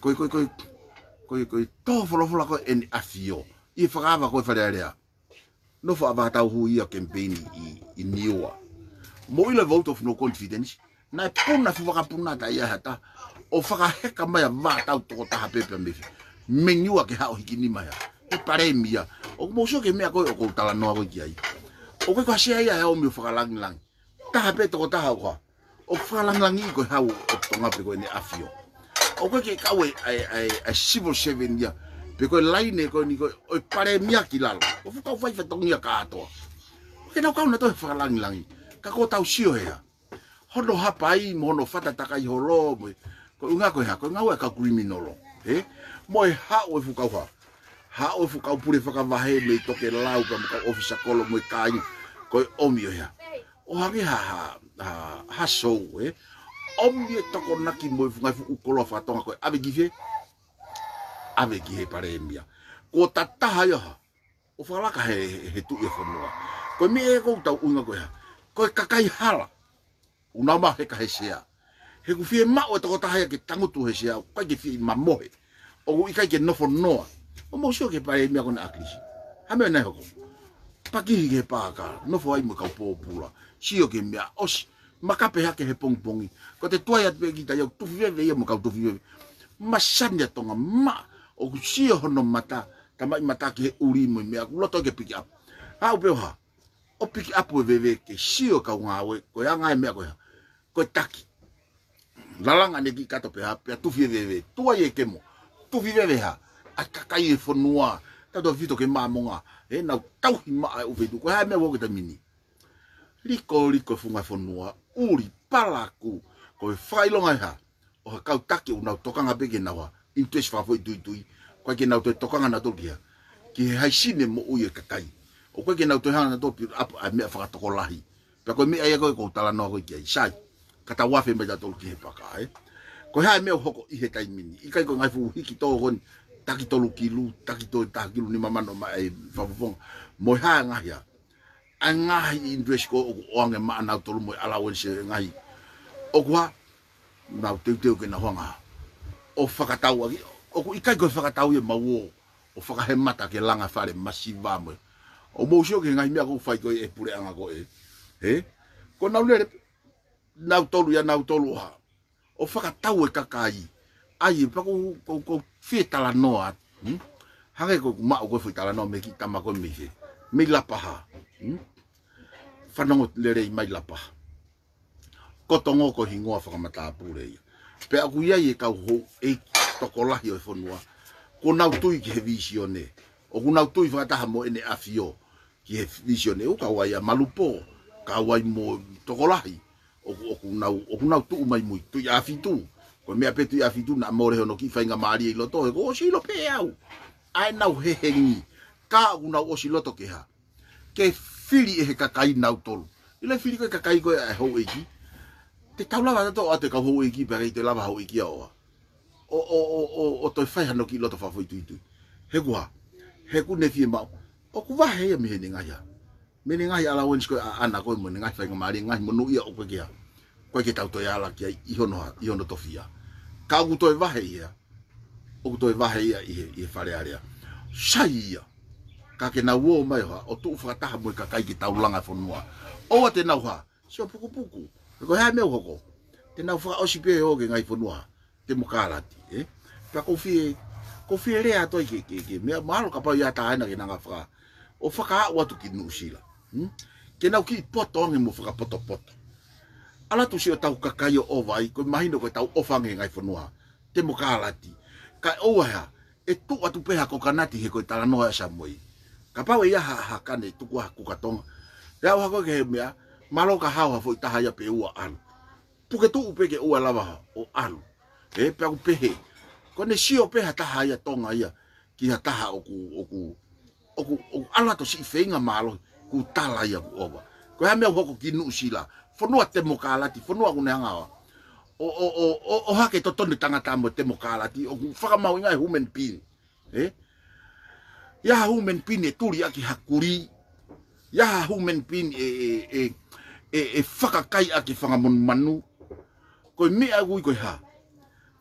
ko to folo ko en afio i faka ko fa area no fa va ta hu ia campaign i niwa mo ile vote of no confidence na puna faka puna ta ia hata o faka heka mai va ta to ta pepe me menua ke ha o hikini mai e pare mia o mo sio ke me ako ko tala no ko ki ai o ko sia ia o me faka lang ta pe to ta ha ko o fala ngangi ko ha o tonga pe ko ni afio o ko ke ka we ai civil servant ya pe ko line ko ni ko o pare mia kilalo o fu ka fai fa tonga ka to ke na ka na to fala ngangi ka ko tau sio ya hono hapai mo no fata ta kai holo ko nga ko ha ko nga we ka criminal mo ha o fu ka ha o fu ka pure fa ka va he me to ke lau ka officer kolo mo kai ko o mio ya o hangi ha so ombi to ko naki mo funga fu ko fa tonga ko ave gihe pare mia ko tata ha ya o fala ka he tu e fonua ko me ko ta unga ko ya ko kakai hala una ma he ka he sia he ku fie ma o to ta ha ke tangu tu he sia ko ke fie ma mo o i ka ke no fo no o mo sio ke pare mia ko na aklisi ha me na ko paki ke pa ka no fo ai mo ka popula sio ke mea os makape hake he pongpongi ko te toia pe kita yo tu vive ye mo ka tu vive masanya tonga ma o sio hono mata tamai mata ke uri mo mea loto ke pick up ha o pe ha o piki apu veve ke sio ka ngawe ko ya ngai me ko taki lalanga ne ki kato pe ha pe tu veve tua ye kemo tu veve ha akakai e fonua ta do vito ke mamonga e na tau hima o vedu ko ha me wo ke mini liko funga fonua uri palaku ko failonga ha o ka taki una tokanga bege na wa interest fa foi tui ko ke na to tokanga na to kia ki hai sine mo uye kakai o ko ke na to hana to a me fa to lahi pe ko me ai ko tala no ko ki sai kata wa fe me da to ki pa ka ko ha me hoko i he tai mini i kai ko ngai fu hiki to gon taki to kilu taki to takilu ni mama no mai fa fo mo ha nga ya anga interest ko o ange ma na to mo allowance ngai o kwa na te ke na honga o fakatau agi o ikai ko fakatau e mawo o fakahe mata ke langa fare masiva mo o mo sio ke ngai me ko fai ko e pure anga ko ko na le na tolu ya na tolu ha o fakatau e kakai ai pa ko fieta la noa hage ko ma ko fieta la no me ki tama ko me la paha fanongo le rei mai la paha ko tongo ko hingoa fakamata pure pe aku ia e ka ho e tokolahi o fonua ko na tui ki he visione o ku na tui fakata mo ene afio ki he visione o ka wai malupo ka wai mo tokolahi o ku na tu mai mui tu ya fitu ko me apetu ya fitu na more hono ki fainga mari i loto ko si lo pe au ai na he hengi ka una o si loto ke ha ke fili e kakai na tolu ile fili ko kakai ko e ho e ki te taula to ate ka ho iki pe te lava ho iki o to fai hano ki loto fa foi tu he gua he ku ne fie ma o ku va he me ni ngaya me ni ngaya la wens ko ana ko mo ngai fai ngamari ngai mo no ia o ko kia ko ke tau to ya la ki i hono to fia ka ku to va he ia o to va he ia i fare area sai ia ka ke na wo mai ha o tu fa ta mo ka kai ki taulanga fonua o te na ha sio puku ko ha me hoko te na fa o si pe o ke ngai fonua te mokalati pa ko fie le ato ke me malo ka pa ya ta na ke na fa o fa ka wa tu ki nu sila ke na ki potong mo fa poto ala tu si o tau kakaio o vai ko mahino ko tau ofange ngai fonua te mokalati ka o ha e tu atu pe ha ko kanati he ko tala no sa moi ka pa we ya ha kane tu ko ku ka tong ya wa ko ke me malo ka hawa foi taha ya pe ua alu puke tu upe ke ua lava o alu pe ku pehe ko ne sio pe taha ya tonga ia ki taha oku ala to si feinga malo ku tala ya ku ova ko ha me hoko ki nu sila fonua te mokalati fonua ku nanga o ha ke to tone tangata mo te mokalati o ku faka mau ngai human pin ya human pin e turi aki hakuri ya human pin e whakakai ake whangamon manu. Koe mea gui koe ha.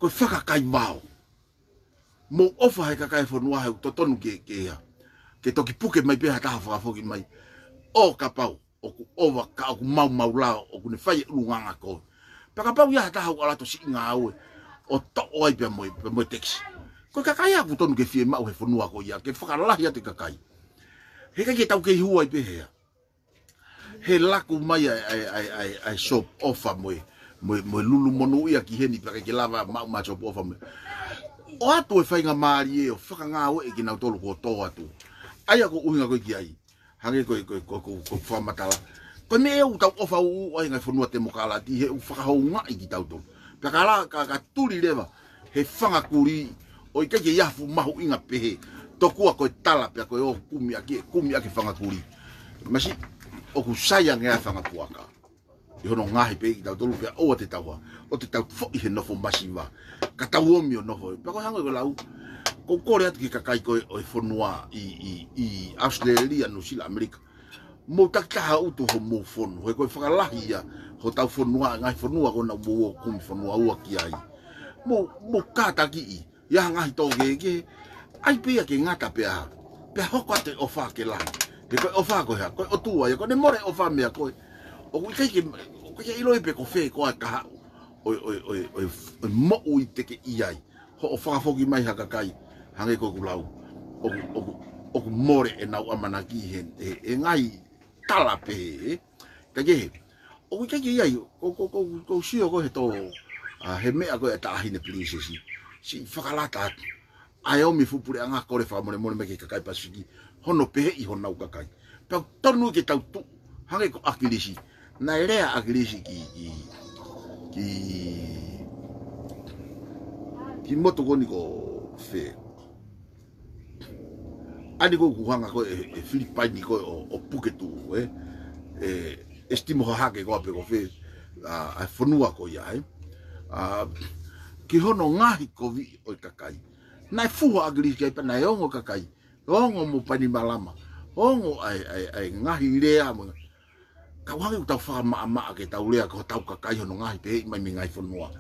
Koe whakakai mau. Mo ofa he kakai whanua heu to tonu ke ha. Ke toki puke mai peha taha whakafoki mai. O ka pau. Oku ova ka oku mau lao. Oku ne whai urunganga koe. Paka pau ia taha u alato si inga aue. O to oai pia moi teksi. Koe kakai aku tonu ke fie mau he whanua koe ia. Ke whakalahi ate kakai. He kai ke tau ke huai pehea. He laku mai ai shop offer mo lulu monu ia ki heni pa ke lava ma shop offer mo o atu e fainga mari e o whaka ngā o e ki nau tolu ko tō atu ai ako uhinga koe ki ai hange ko whamatala koe me e u tau offer u ai ngai whanua te mokala ti he u whakahau ngai ki tau tolu pia ka turi lewa he whanga kuri o i kake iafu mahu inga pehe tokua koe tala pia koe o kumi ake whanga kuri masi oku sayang e whanga puaka. I hono ngahi pe i tau tolu pia oa te tau o te tau fo i he nofo masiwa. Ka tau omi o nofo. Pia koe hanga i lau. Ko kore atu ki kakai koe o i whanua i Australia, New Zealand, Amerika. Mo takitaha utu ho mo whonu. Hoi koe whakalahi ia ho tau whanua, ngai whanua kona mo kumi whanua ua ki ai. Mo kātaki i. Ia ngahi tō gege. Ai pia ke ngata pia. Pia hoko ate o wha ke lahi. Pe koe ofa koe ha, koe o tua ia, koe ne more ofa mea koe. O kui ke iloi pe ko whee koe kaha, oi mo ui teke iai. Ho o whakafoki mai haka kai, hange koe kulau. O ku more e nau amana ki he ngai tala pe kage o kage ia ko sio ko heto he me ako ta hine please si fakalata ai o mi fupure anga ko le fa mo me ke kakai pasiki hono pe I hona ukakai pa tonu ke tau tu hange ko akilisi na rea akilisi ki moto goni ko fe ani ko kuhanga ko Philippine ko o Puketu estimo hake ko pe ko fe a fonua ko ya ki hono ngahi ko vi o kakai na fuha agri kai pa na ongo kakai ongo mo pani malama ongo ai ngahi rea mo ka wangi tau fa ma ke tau lea ko tau kakai hono ngahi pe mai ngai fonua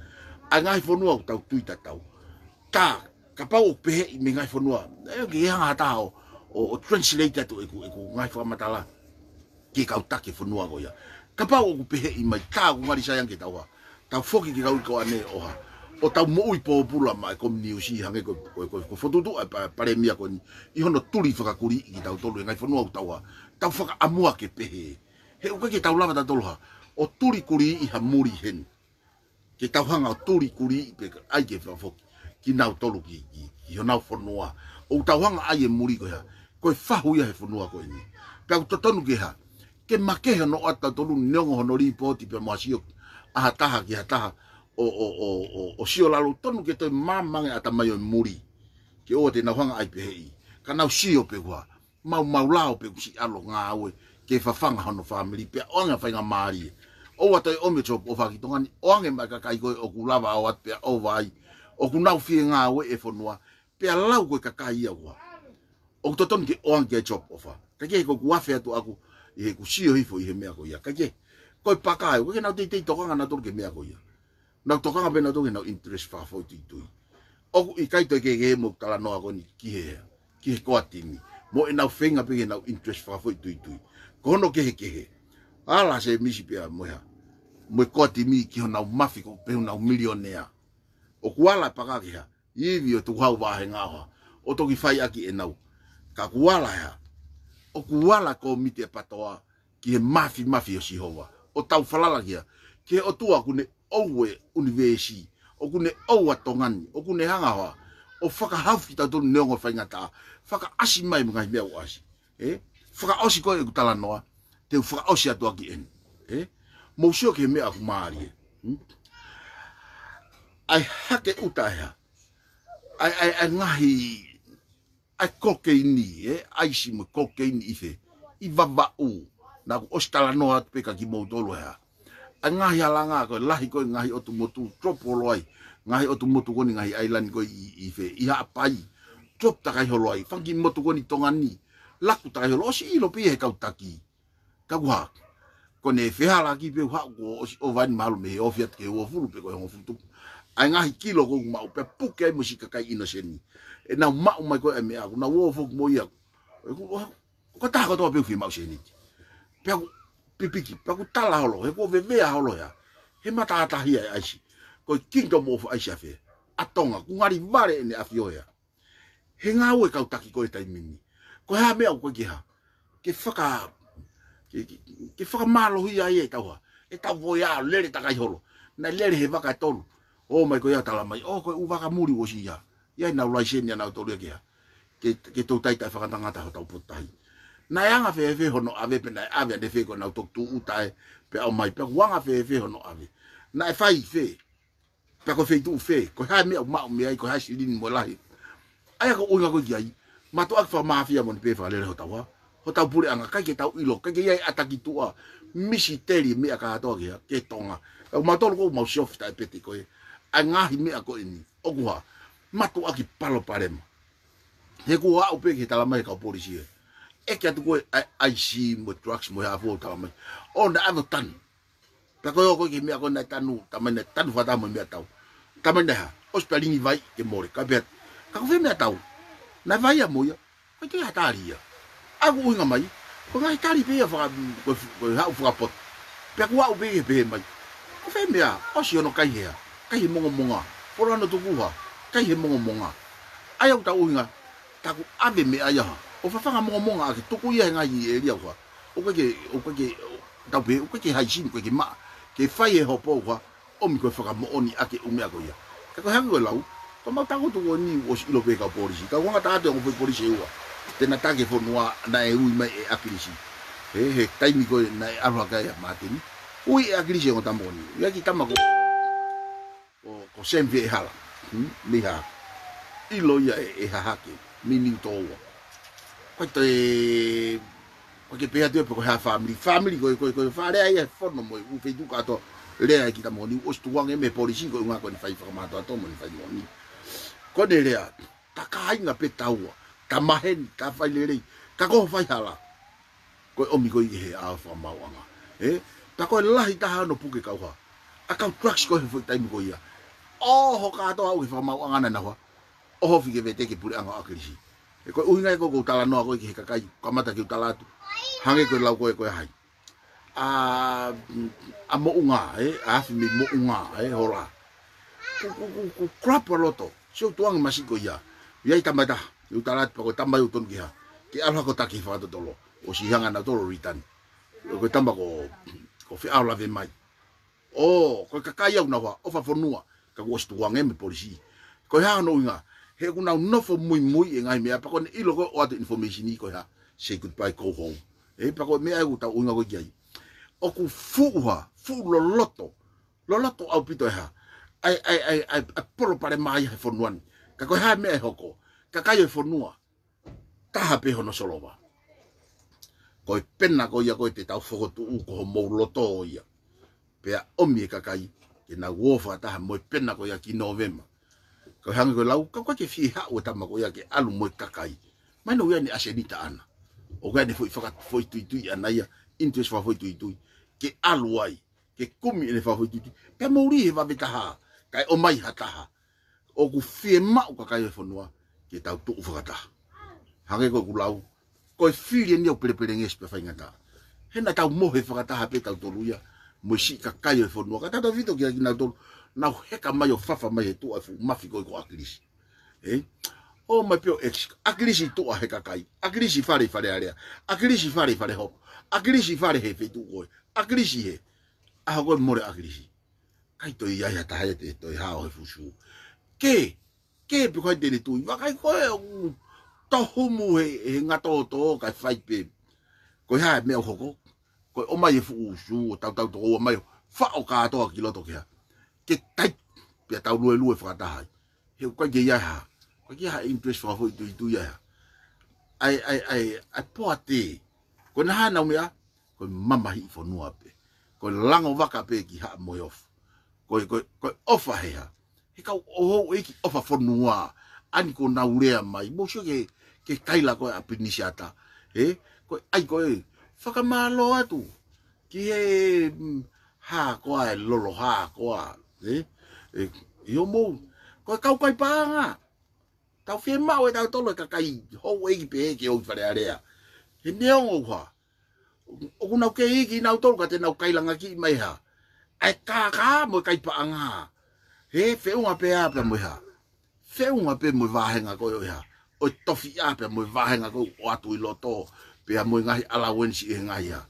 a ngai fonua tau tuita tau ta ka pau pe ngai fonua e ki hanga ta o translate to eku ngai fa matala ki ka utaki fonua go ya ka pau ku pe mai ta ku mari sayang ke tau foki ki ko ane oha o tau mo ui po pula mai ko niusi hange ko fotutu pare mia ko I hono tuli whakakuri ki tau tolu ngai whanua tau whaka amua ke pehe he uka ke tau lava ta toloha o tuli kuri I ha muri hen ke tau hanga o tuli kuri pe ai ke whafoki ki nau tolu ki honau whanua o tau hanga ai e muri ko ya ko whahu ia he whanua ko ini pe au totonu ke ha ke makeha no ata tolu neongo hono ripoti pe moasio aha taha ki ha taha o sio lalu tonu ke toi mamange ata mai o muri ke o te na hanga ai pehi kana sio pe kwa mau lao pe si alo nga awe ke fafanga hono family pe onga fainga mari o wata o me chop o fa ki tongani onge ma ka kai ko o kulava o at pe o vai o kunau fi nga awe e fonua pe lau ko ka kai ia wa o to ton ke onge chop o fa ka ke ko kuafe atu aku e ku sio hifo I he mea ko ia ka ke ko pakai ko ke na te tokanga na to ke mea ko ia na tokanga be na to na interest fa fo tu o I kai to ke mo tala no ako ni ki ko atimi mo ina fenga pe na interest fa fo tu kono ke ala se misi pe mo ya mo ko atimi ki na mafi ko pe na millionaire o kuala paka ki ha ivi o tu hau wa he ngawa o to ki fai aki e nau ka kuala ya o kuala ko mite patoa ki mafi o si hova o tau falala ki ke o tua kune owe university o kune owa tongani o kune hangawa o whaka hauki tau tonu neongo whaingata whaka asi mai mga mea o asi whaka osi koe e kutala noa te whaka osi atua ki en mousio ke mea ku maari ai hake utahea ai ngahi ai kokeini ai si mo kokeini ife I vavau na ku osi tala noa peka ki moutolo hea ngahi alanga ko lahi ko ngahi otu motu tropoloi ngahi otu motu ko ngahi island ko ife iha pai trop takai holoi fangi motu ko ni tongani laku takai holo si ilo pi he kau taki kagwa ko ne feha lagi pe ha ko o van malu me o fiat ke o fulu pe ko ho futu ai ngahi kilo ko ma pe puke musika kai inoseni e na ma mai ko e me aku na wo fo mo ia ko ta ko to pe fi ma seni pe pipiki pa ku tala holo he ko vevea holo ya he mata tahia aisi ko kingdom of aisia fe atonga ku ngari vare ne afio ya he ngawe ka utaki ko tai mini ko ha me ko ki ha ke faka malo hi ai e ta voya lere ta kai holo na lere he vaka tolu o mai ko ya tala mai o ko u vaka muri wo si ya na laisen ya na tolu ki ha ke to tai ta faka tanga ta ta putai na yanga fe hono ave pe na ave de fe ko na to tu utai pe au mai pe wanga fe hono ave na fai fe pe ko fe tu fe ko ha me ma me ai ko ha silin mo lahi ai ko unga ko giai ma to ak fa mafia mon pe fa le ho ta pure anga ka ke tau ilo ka ke ai ataki tua misi teli me aka to ke tonga ma to ko mo shof ta pe ti ko anga hi me ko ini o ko ma to aki palo parem he ko wa o pe ke tala mai ka polisi e ke atu ko ai si mo trucks mo ha vo ta mai on da avo tan pa ko ke me ko na tanu ta mai na tanu fa ta mo me tau ta mai na hospitalini vai ke more ka bet ka ko me tau na vai a moya ko te hataria a ko nga mai ko ngai tari pe fa ko ha fa pot pe ko wa pe mai ko fe me a o si ono kai hea kai monga polo no tukuha kai monga ai au ta unga ta ko ave me aya o fa fanga monga ki tuku ia nga i eria kwa o ke tau pe o ke haisin ko ke ma ke fai e hopo wa o mi ko fa mo oni ake o me akoia ka ko hango lau ko ma ta ko to ni o si lo pe ka polisi ka wa ta te o foi polisi wa te na ta ke fo noa na e ui mai e akilisi he taimi ko na e arwa ka ya matini ui e akilisi o tamoni ya ki tamako ko semve hala mi ha ilo ya e hahake mini toa ko te o ke pea te ko ha family ko fa le ai forno mo u fe du ka to le ai ki tamoni o stu wang e me polisi ko nga ko ni fai fa ma to mo ni fai moni ko ne le ta ka inga pe taua ta mahen ta fai le ka ko fai hala ko o mi ko i he a fa ma wanga ta ko lahi ta ha no puke ka wa aka trucks ko foi tai mi ko ia o ho ka to au fa ma wanga na wa o ho fi ke vete ke pure anga akirisi ko uinga ko tala no ko ki ka kai ka mata ki tala tu hange ko lau ko hai a mo unga a fi mi mo unga hola ku crap loto so tuang masiko ya ia tamata u tala pa ko tamba u ton ki ha ki ala ko taki fa to lo o si hanga na to ritan ko tamba ko fi ala ve mai o ko ka kai una wa o fa fonua ka ko stu wang me polisi ko ha no inga he kuna no fo muy ngai me pa ko ilo ko o information ni ko ha say goodbye go home pa ko me ai uta unga ko jai o ku fu lo loto au pito ha ai polo pare mai he fonuan ka ko ha me hoko ka kai fonua ta ha pe hono solo ba ko penna ko ia ko te tau fo tu ko mo loto ia pe o mi ka kai ke na wofa ta mo penna ko ia ki november ko hanga ko lau ka ke fi ha o ta ma ko ia ke alu mo ka kai mai no ia ni asenita ana o ga ne foi tu ana ia interest foi tu ke aluai ke kumi le fa foi tu pe mo ri va beta ha kai o mai hata ha o ku fi ma o ka kai fonua ke tau tu fata hanga ko ku lau ko fi ni o pele nges pe fa ngata hena tau mo he fata ha pe tau to luia mo si ka kai fonua ka ta vito ke na to na heka mai o fafa mai tu afu mafi ko akilisi o mai pio ex akilisi tu a heka kai akilisi fare area akilisi fare ho akilisi fare he fe tu ko akilisi he a go more akilisi kai to ia ya ta ha te to ha o fusu ke pe ko de tu va kai ko to humu he ngato to kai fai pe ko ha me o ko o mai fu su tau to o mai fa o ka to ki lo to ke ke tai pe tau lue fa ta hai he ko ge ya ha ko ge ha interest fa foi tu ya ai poate ko na na me ko mama hi fo no ape ko lango vaka pe ki ha mo off ko ofa he ha he ka o ki ofa fo no ani ko na ure mai mo so ke kaila ko apinisiata ko ai ko fa ka malo atu ki he ha ko ai lolo ha ko yo mo ko kau kai panga tau fi mau e tau tolo ka kai ho e pe ke o fare area he neon o ha o kuna ke iki na tolo ka te na kai langa ki mai ha ai ka mo kai panga he fe unha pe a pe mo ha fe unha pe mo va henga ko yo ha o tofi a pe mo va henga ko o atu i loto pe a mo ngai ala wensi e ngai ha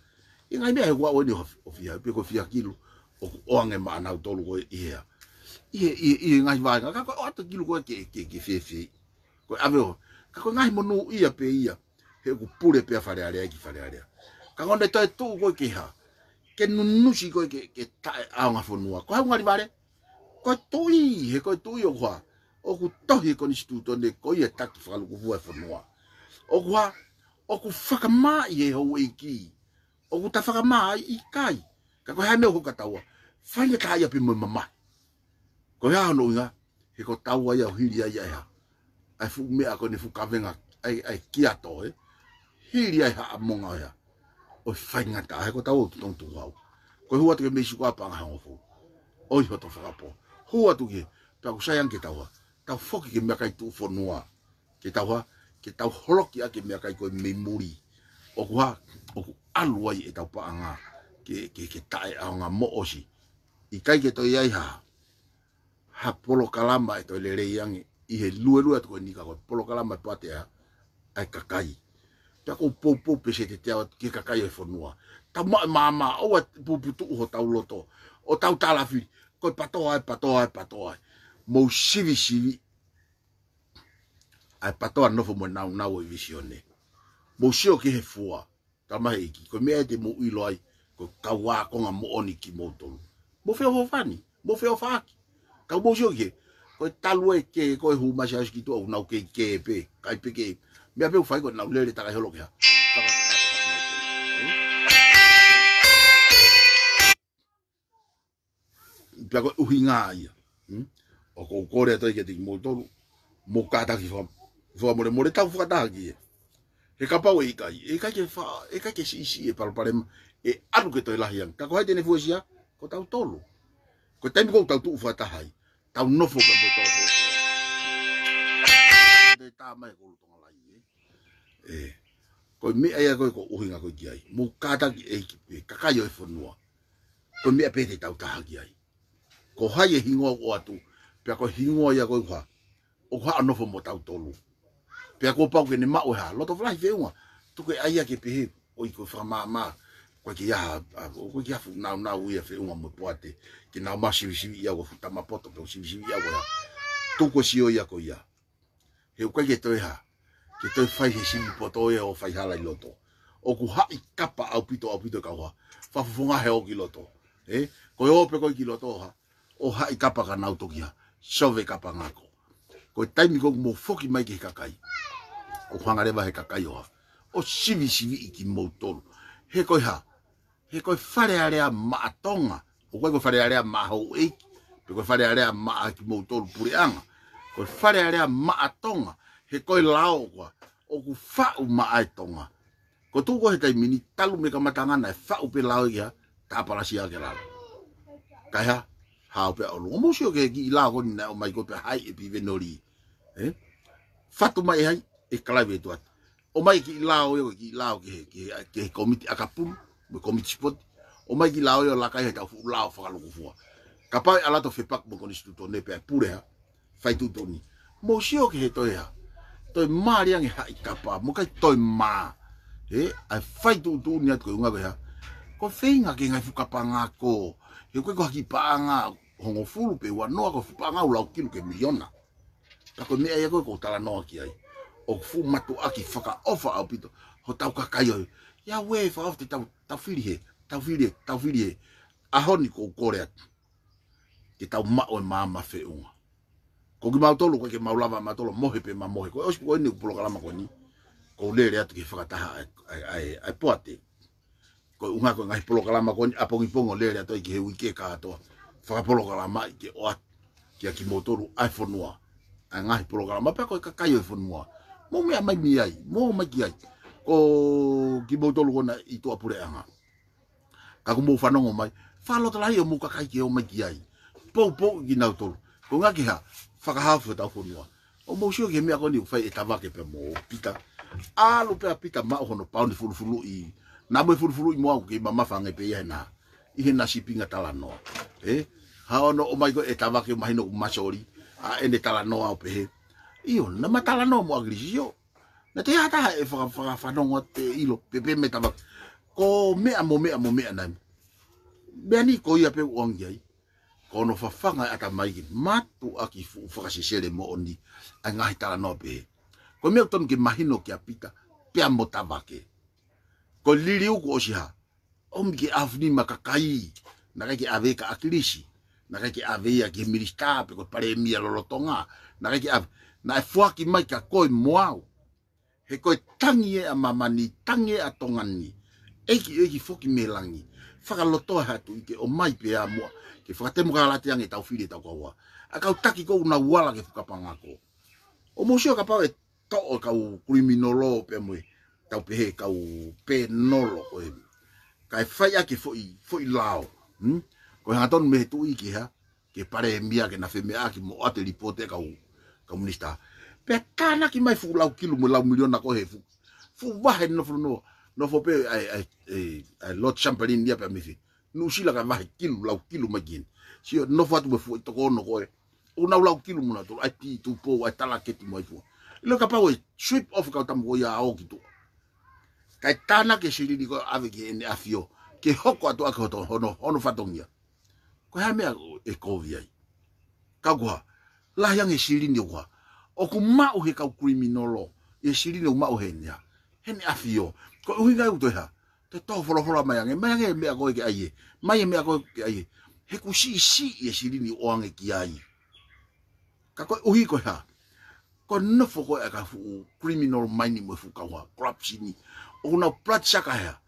e ngai me wa o ni o fia pe ko fia kilo o ange ma na tolo ko ia i ngai vai ka ko ata kilu ko ke fe ko aveo ka ko ngai monu ia pe ia he ku pure pe fare area ki fare area ka onde to tu ko ke ha ke nunusi ko ke ta a nga fonua ko ha ngari vale ko tui he ko tui o kwa o ku tohi ko instituto ne ko ia tak fa lu ku fonua o kwa o ku faka ma ye ho iki o ku ta faka ma i kai ka ko ha me ho ka tawa fa ye ka ya pe mama ko ya no nga he ko tawa ya hili ya ai fu me a ko ni fu ka venga ai kia to hili ya ha monga ya o fa nga ta he ko tawa ton tu wa ko hu atu me shi ko pa nga fu o ho to fa po hu atu ke ta ku sayang ke tawa ta foki ke me kai tu fo noa ke tawa ke tau holoki a ke me kai ko memory o kwa o alu ai e tau pa nga ke tai a nga mo osi i kai ke to ia ha polo kalama e to le reiangi i he lue to ni ka polo kalama pate ai kakai Pia ko pou pese te tea ki kakai e whanua. Tau mama, o a puputu ho tau loto. O tau talafi, ko patoa. Mou sivi. Ai patoa nofo mo nau e visione. Mou sio ki he fua. Tama iki, ko mea te mou ilo ai, ko kaua konga mo oni ki mou tolu. Mo feo hofani, mo feo whaaki. Kau mou sio ki he, ko talu e ke, ko e hu masi aski tu au nau ke pe, kai pe ke. Mea peu whai ko nau lere taka holo ke ha. Pia ko uhi ngā ia. O ko kore atoi ke tiki mou tolu, mo kātaki wha more tau whakataki e. He kapau e kai ke si e palparema, e aru ke toi lahiang. Ka ko hai tene fuesia, ko tau tolu. Ko taimi kou tau tuu whatahai, tau nofo ka mo tau whatahai. Te tā mai ko lutonga lai e. Ko mea ea koe ko uhinga koe ki ai. Mo kātaki e ki pe, kakai o e whanua. Ko mea pete tau taha ki ai. Ko hai e hingoa o atu, pia ko hingoa ia koe kwa, o kwa anofo mo tau tolu. Pia ko pau ke ne mao ha, loto vlahi veunga, tuke aia ke pehe, o i koe whamama, koe ki aha, koe ki hafu nau ia veunga mo poate, ki nau ma sivi ia ko futama poto, peo sivi ia ko ia, tuko sio ia ko ia. He koe ke toi ha, ke toi whai he sivi poto ia o whai hala i loto. O ku hai kapa au pito kauha, whafufunga he o ki loto. Koe ope koe ki loto ha, o hai kapa ka nau toki ha, sove kapa ngako. Koe taimi koku mo foki mai ke kakai. O whangarewa he kakai o ha. O sivi iki mou tolu. He koe ha. He koe whare area maatonga. O koe whare area mahau eiki. Pe koe whare area maa ki mou tolu pureanga. Koe whare area maatonga. He koe lao koa. O ku whau maa tonga. Ko tuko he taimini talu me ka matangana e whau pe lao ia. Tāparasi ake lao. Kai ha. Hao pe olu. O musio ke ki lao koni na o mai ko pe hai e pi venori. Fatu mai hai. E kalaiwe tu atu. O mai ki lao yo ki lao ki komiti akapulu, me komiti spot. O mai ki lao yo lakai he tau fu lao whakaluku fua. Ka pai alato whepak mo koni stuto ne pe pure ha. Whai tu toni. Mo sio ki he toi ha. Toi mariange hai kapa. Mo kai toi maa. Ai whai tu toni atu koe unga koe ha. Ko whenga ke ngai fukapa ngako. He koe ko haki paanga hongo fulu pe wanoa ko fupaanga ulau kilu ke miliona. Tako mea ia koe ko tala noa ki ai. O fu matu aki whaka ofa au pito. Ho tau kakai oi. Ia we wha ofte tau whiri he. Ahoni ko kore atu. Ke tau mao e maa mawhi unga. Ko ki mau tolu koe ke mau lava maa tolu mohe pe maa mohe. Koe ospi koe ni kupulo kalama koe ni. Ko lere atu ke whakataha ai poate. Koe unga koe ngahi polo kalama koe ni apongi pongo lere atu ai ki he wike ka atoa. Whakapolo kalama i ke oat. Kia ki mau tolu ai whanua. Ai ngahi polo kalama pe koe kakai oi whanua. Mo mea mai mi ai, mo mai ki ai. Ko ki mau tolu kona i tua pure anga. Ka kumou whanongo mai, whalota lai o muka kai ki o mai ki ai. Pou ki nau tolu. Ko ngā ki ha, whakahafu tau whanua. O mou sio ki he mea koni u whai e tawake pe mo pita. Alu pea pita mao hono paundi fulu i. Nā mui fulu i moa ki mamawhange pe ia na. I he nasi pinga tala noa. Haono o mai ko e tawake mahino masori. A ene tala noa o pe he. Iyo, na matala no mo agrisio. Na te hata e whanongo te ilo, pepe me tawa. Ko mea nai. Mea ni ko ia pe uangi ai. Ko no whawhanga ata maiki, matu aki whakasisere mo oni, ai ngahi tala no pe. Ko mea tonu ke mahino ki a pita, pea mo tawake. Ko liri uku o siha, omi ki afni makakai, na kai ki ave ka akilisi, na kai ki ave ia ki mirista, pe ko pare mia lolotonga, na kai ki ave, na e fuaki mai ka koe moau. He koe tangi e a mamani, tangi e a tongani. Eki foki me langi. Whakalotoa hatu ike o mai pe a mua. Ke whakatemo ka alate ange tau whiri tau kaua. A kau taki kou na wala ke whakapangako. O mosio ka pau e to'o kau kriminolo pe mui. Tau pehe kau pe nolo koe. Kai whai ake foi lao. Koe hangatonu me he tu ike ha. Ke pare mia ke na wheme aki mo ate ripote kau. Komunista. Pe kana ki mai fu lau kilu mo lau miliona ko he fu wahe no fu no fo pe ai lot champagne dia pe mifi no sila ka wahe kilu lau kilu magin si no fo atu fu to ko no ko o na lau kilu mo na to ai ti tu po ai tala ke tu mo fu lo ka pa we sweep off ka tam go ya o ki tu kai tana ke silini ko ave ki ene afio ke hoko atu ake hono fatongia ko ha mea e kovia ka kwa la yang e silini kwa o ku ma o he ka criminal e silini o ma o henia hene afio ko uhinga uto ha te to folo mai mea ko ke ai mai mea ko ke ai he ku si e silini o ange ki ai ka ko uhi ko ha ko no foko e ka fu criminal mining mo fu ka wa corruption o na platsa ka ha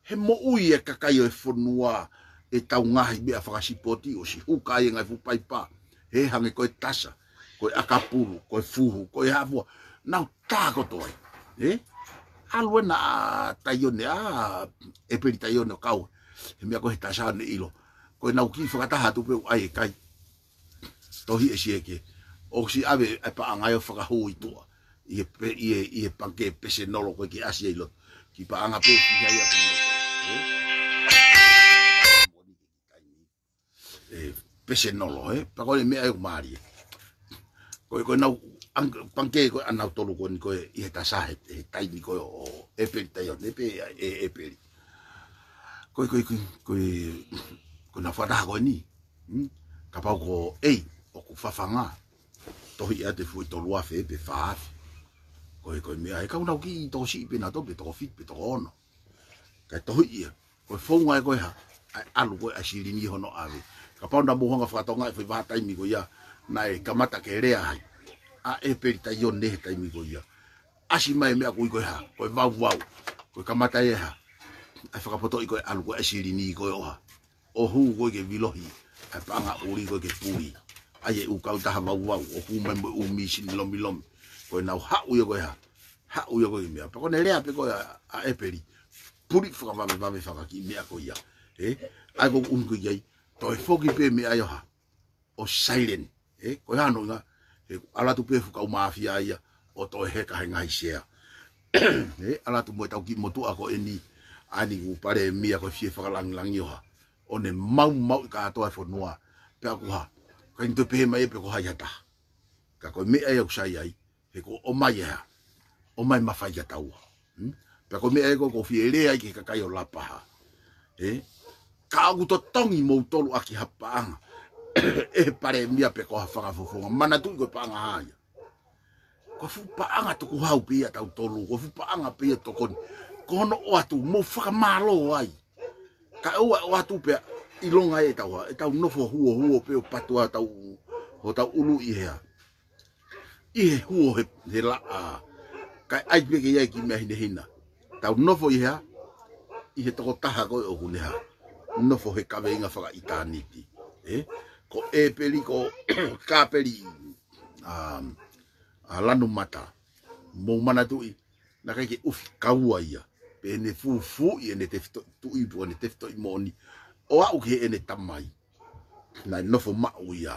he mo ui e kakai o e whanua e tau ngahi mea whakasipoti o si huka e ngai whupaipa he hange koe tasa koe akapuru, koe fuhu, koe hafua nau tāko toi alue na taione e peri taione o kau he mea koe tasa ne ilo koe nau ki whakataha tupe u ai e kai tohi e sieke o si ave e pa angai o whakahui tua i e panke pese nolo koe ki asia ilo ki pa anga pe ki hai a puno pese nolo pa ko me ai mari ko na panke ko ana tolu ko ko i ta sa e tai ni ko e pe tai o pe e pe ko na fada ko ni ka pa ko o ku fafanga to hi ate fu to lua fe pe fa ko me ai ka una ki to si pe na to pe to fit pe to ono ka to hi ko fonga ko ha alu ko asiri ni hono ave ka paunda mo honga fatonga e va tai mi ko ya na e kamata ke rea ai a e perita yo ne tai mi ko ya asi mai me ko ha ko va ko kamata e ha a fa poto ko alu ko asiri ni ko ha o hu ko ke vilohi a panga uri ko ke puri ai u ka ta va o hu me u mi sin lom ko na ha u yo ko ha u yo ko mi pa ko ne rea pe ko a e peri puri fa va fa ki me ko ya ai ko un ko yai to foki pe me ai ha o silent ko ha no nga ala tu pe fu ka mafia ia o to he ka ngai sia ala tu mo ta ki mo tu ako eni ani u pare mi ako fie fa lang yo ha o ne mau ka to fo noa pe ko ha ka into pe mai pe ko ha ya ta ka ko me ai o sai ai he ko o mai ha o mai ma fa ya ta u pe ko me ai ko fie le ai ki ka kai o la pa ka u to tongi mo tolu aki hapa e pare mia pe ko fa fo mana tu ko pa nga ya ko fu pa anga to ko hau pe ta tolu ko fu pa anga pe to kon kono o atu mo fa malo ai ka o atu pe ilonga e ta no fo huo pe o patua ta o ta ulu i he huo he la ka ai pe ke ki me hina ta no fo i he to taha ko o kuneha no fo he kavenga fa itaniti ko e peli ko ka peli lanu mata mo mana tu na ke ufi kaua ia pe ne fu i ne tefto tu i bo ne tefto i moni o au ke ene tamai na no fo ma u ia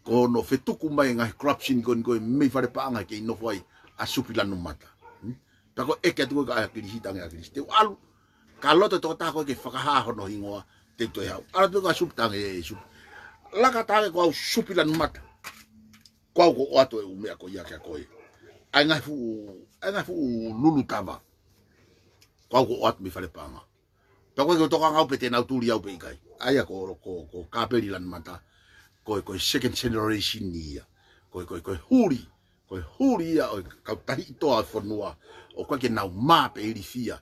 ko no fetuku mai nga corruption go me fare pa nga ke no foi a supi lanu mata ta ko e ke tu ka ki hita nga ki te alu kaloto to ta ko ke whakaha hono hingoa te toi hau. Ara tu ka suptange e sup. Laka tāke ko au supi lanu mata. Ko au ko ato e umea ko ia kia koe. Ai ngai fu lulu tava. Ko au ko ato mi whare panga. Pa koe ko toka ngau pe te nau tūri au pe ikai. Aia ko kāperi lanu mata. Koe second generation ni ia. Koe huri. Koe huri ia o kau tahi itoa whanua. O koe ke nau mā pe iri fia.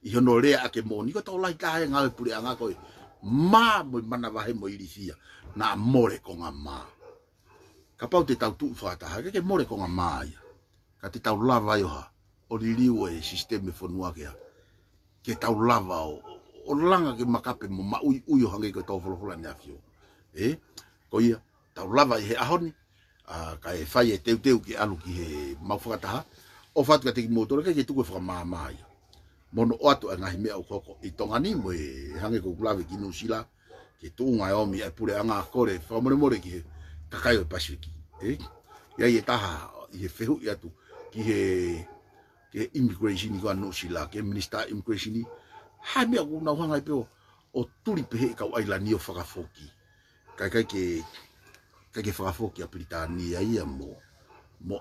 I hono rea ake mo ni ko tau lai tahe ngā pure anga koe mā mo mana wahe mo iri fia na more ko ngā mā ka pau te tau tuu whataha ke more ko ngā mā ia ka te tau lava ioha o ririu e sisteme whanua ke tau lava o langa ke makape mo ma uio hange ko tau wholohola ni afio ko ia tau lava i he ahoni ka e whai e teu ki alu ki he mau whakataha o whatu ka teki motore ke tuku whakamā mā ia mono atu a ngahi mea o koko i tongani mo e hange ko kulawe ki Nusila ke tuunga e omi ai pure anga kore whamore ki he kakai o Pasifiki ia i e taha i he whehu i atu ki he immigration i kua Nusila ke minister immigration i hai mea kuna uhanga i peo o turi pehe i kau ailani o whakafoki kai ke whakafoki a Britania ia mo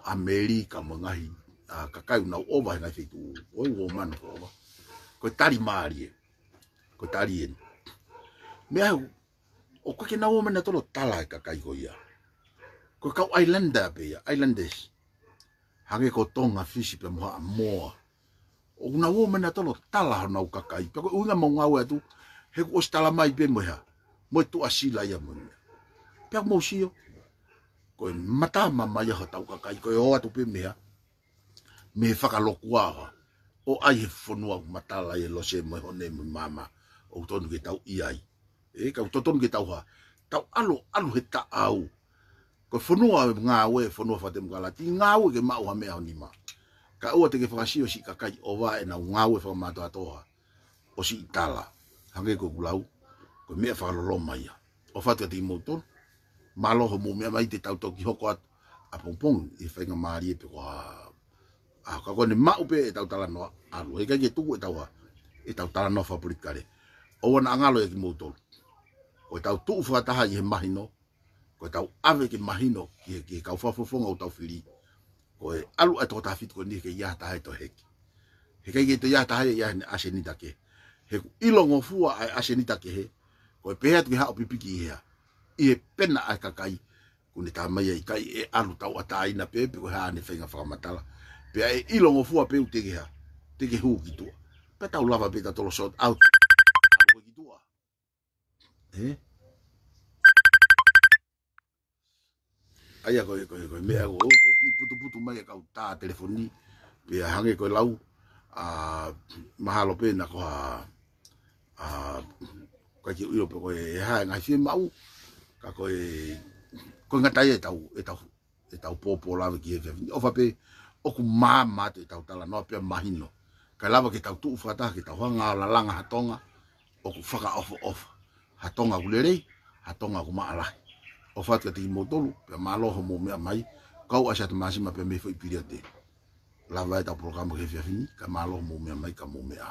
Amerika mo ngahi kakai unau ova ngai whetu oi o manu ko ova ko tari mari ko tari en me au o ko ke na o mena tolo tala ka kai ko ia ko ka islander pe islanders hange ko tonga fisi pe mo o una o mena tolo tala na ka kai pe ko una mo ngau tu he ko stala mai pe mo ha mo tu asila ia mo pe mo sio ko mata mama ia tau ka kai ko o atu pe me whakalokua o ai he whanua matala e lo se mo hone mo mama o tonu ke tau iai e ka tonu ke tau ha tau alu he ta au ko whanua ngā we whanua whate mga ti ngā we ke mau ha mea ni ma ka ua te ke whakasio si ka kai o wa e na ngā we whakamato atoha o si itala hange ko kulau ko mea whakaloloma ia o whatu te imo tonu maloho mo mea mai te tau toki hoko atu a pompong i whainga maari e pe kwa ka kone mau pe e tau tala noa alu e kai ke tuku e tau tala noa whapulikare o wana angalo e ki moutolu o e tau tuu whataha i he mahino ko e tau ave ke mahino ki kau whafofonga o tau whiri ko e alu e tō tawhitu ko ni ke ia tahe to heki he kai ke to ia tahe ia ne asenita ke he ilongo fua ai asenita ke he ko e peha tuki hao pipiki hea i he pena ai kakai kune tā mai ai kai e alu tau ataina pepe ko hea ne whainga whakamatala pe ai ilongo fua pe utege ha tege hu ki tua pe tau lava pe ta tolo shot out alu ki tua ai ko me ko ki putu mai ka ta telefoni pe hange ko lau mahalo pe na ko ko ki ilo pe ko e ha nga fi mau ka ko ngatai e tau popo lava ki e ofa pe oku mama te tau tala no pe mahino ka lava ke tau tu fata ke tau hanga la langa hatonga oku faka off hatonga gulere hatonga ku maala o fata te motolu pe malo ho mo mai kau asa te masima pe me foi piriate lava ta programa ke fini ka malo mo mai ka mo mea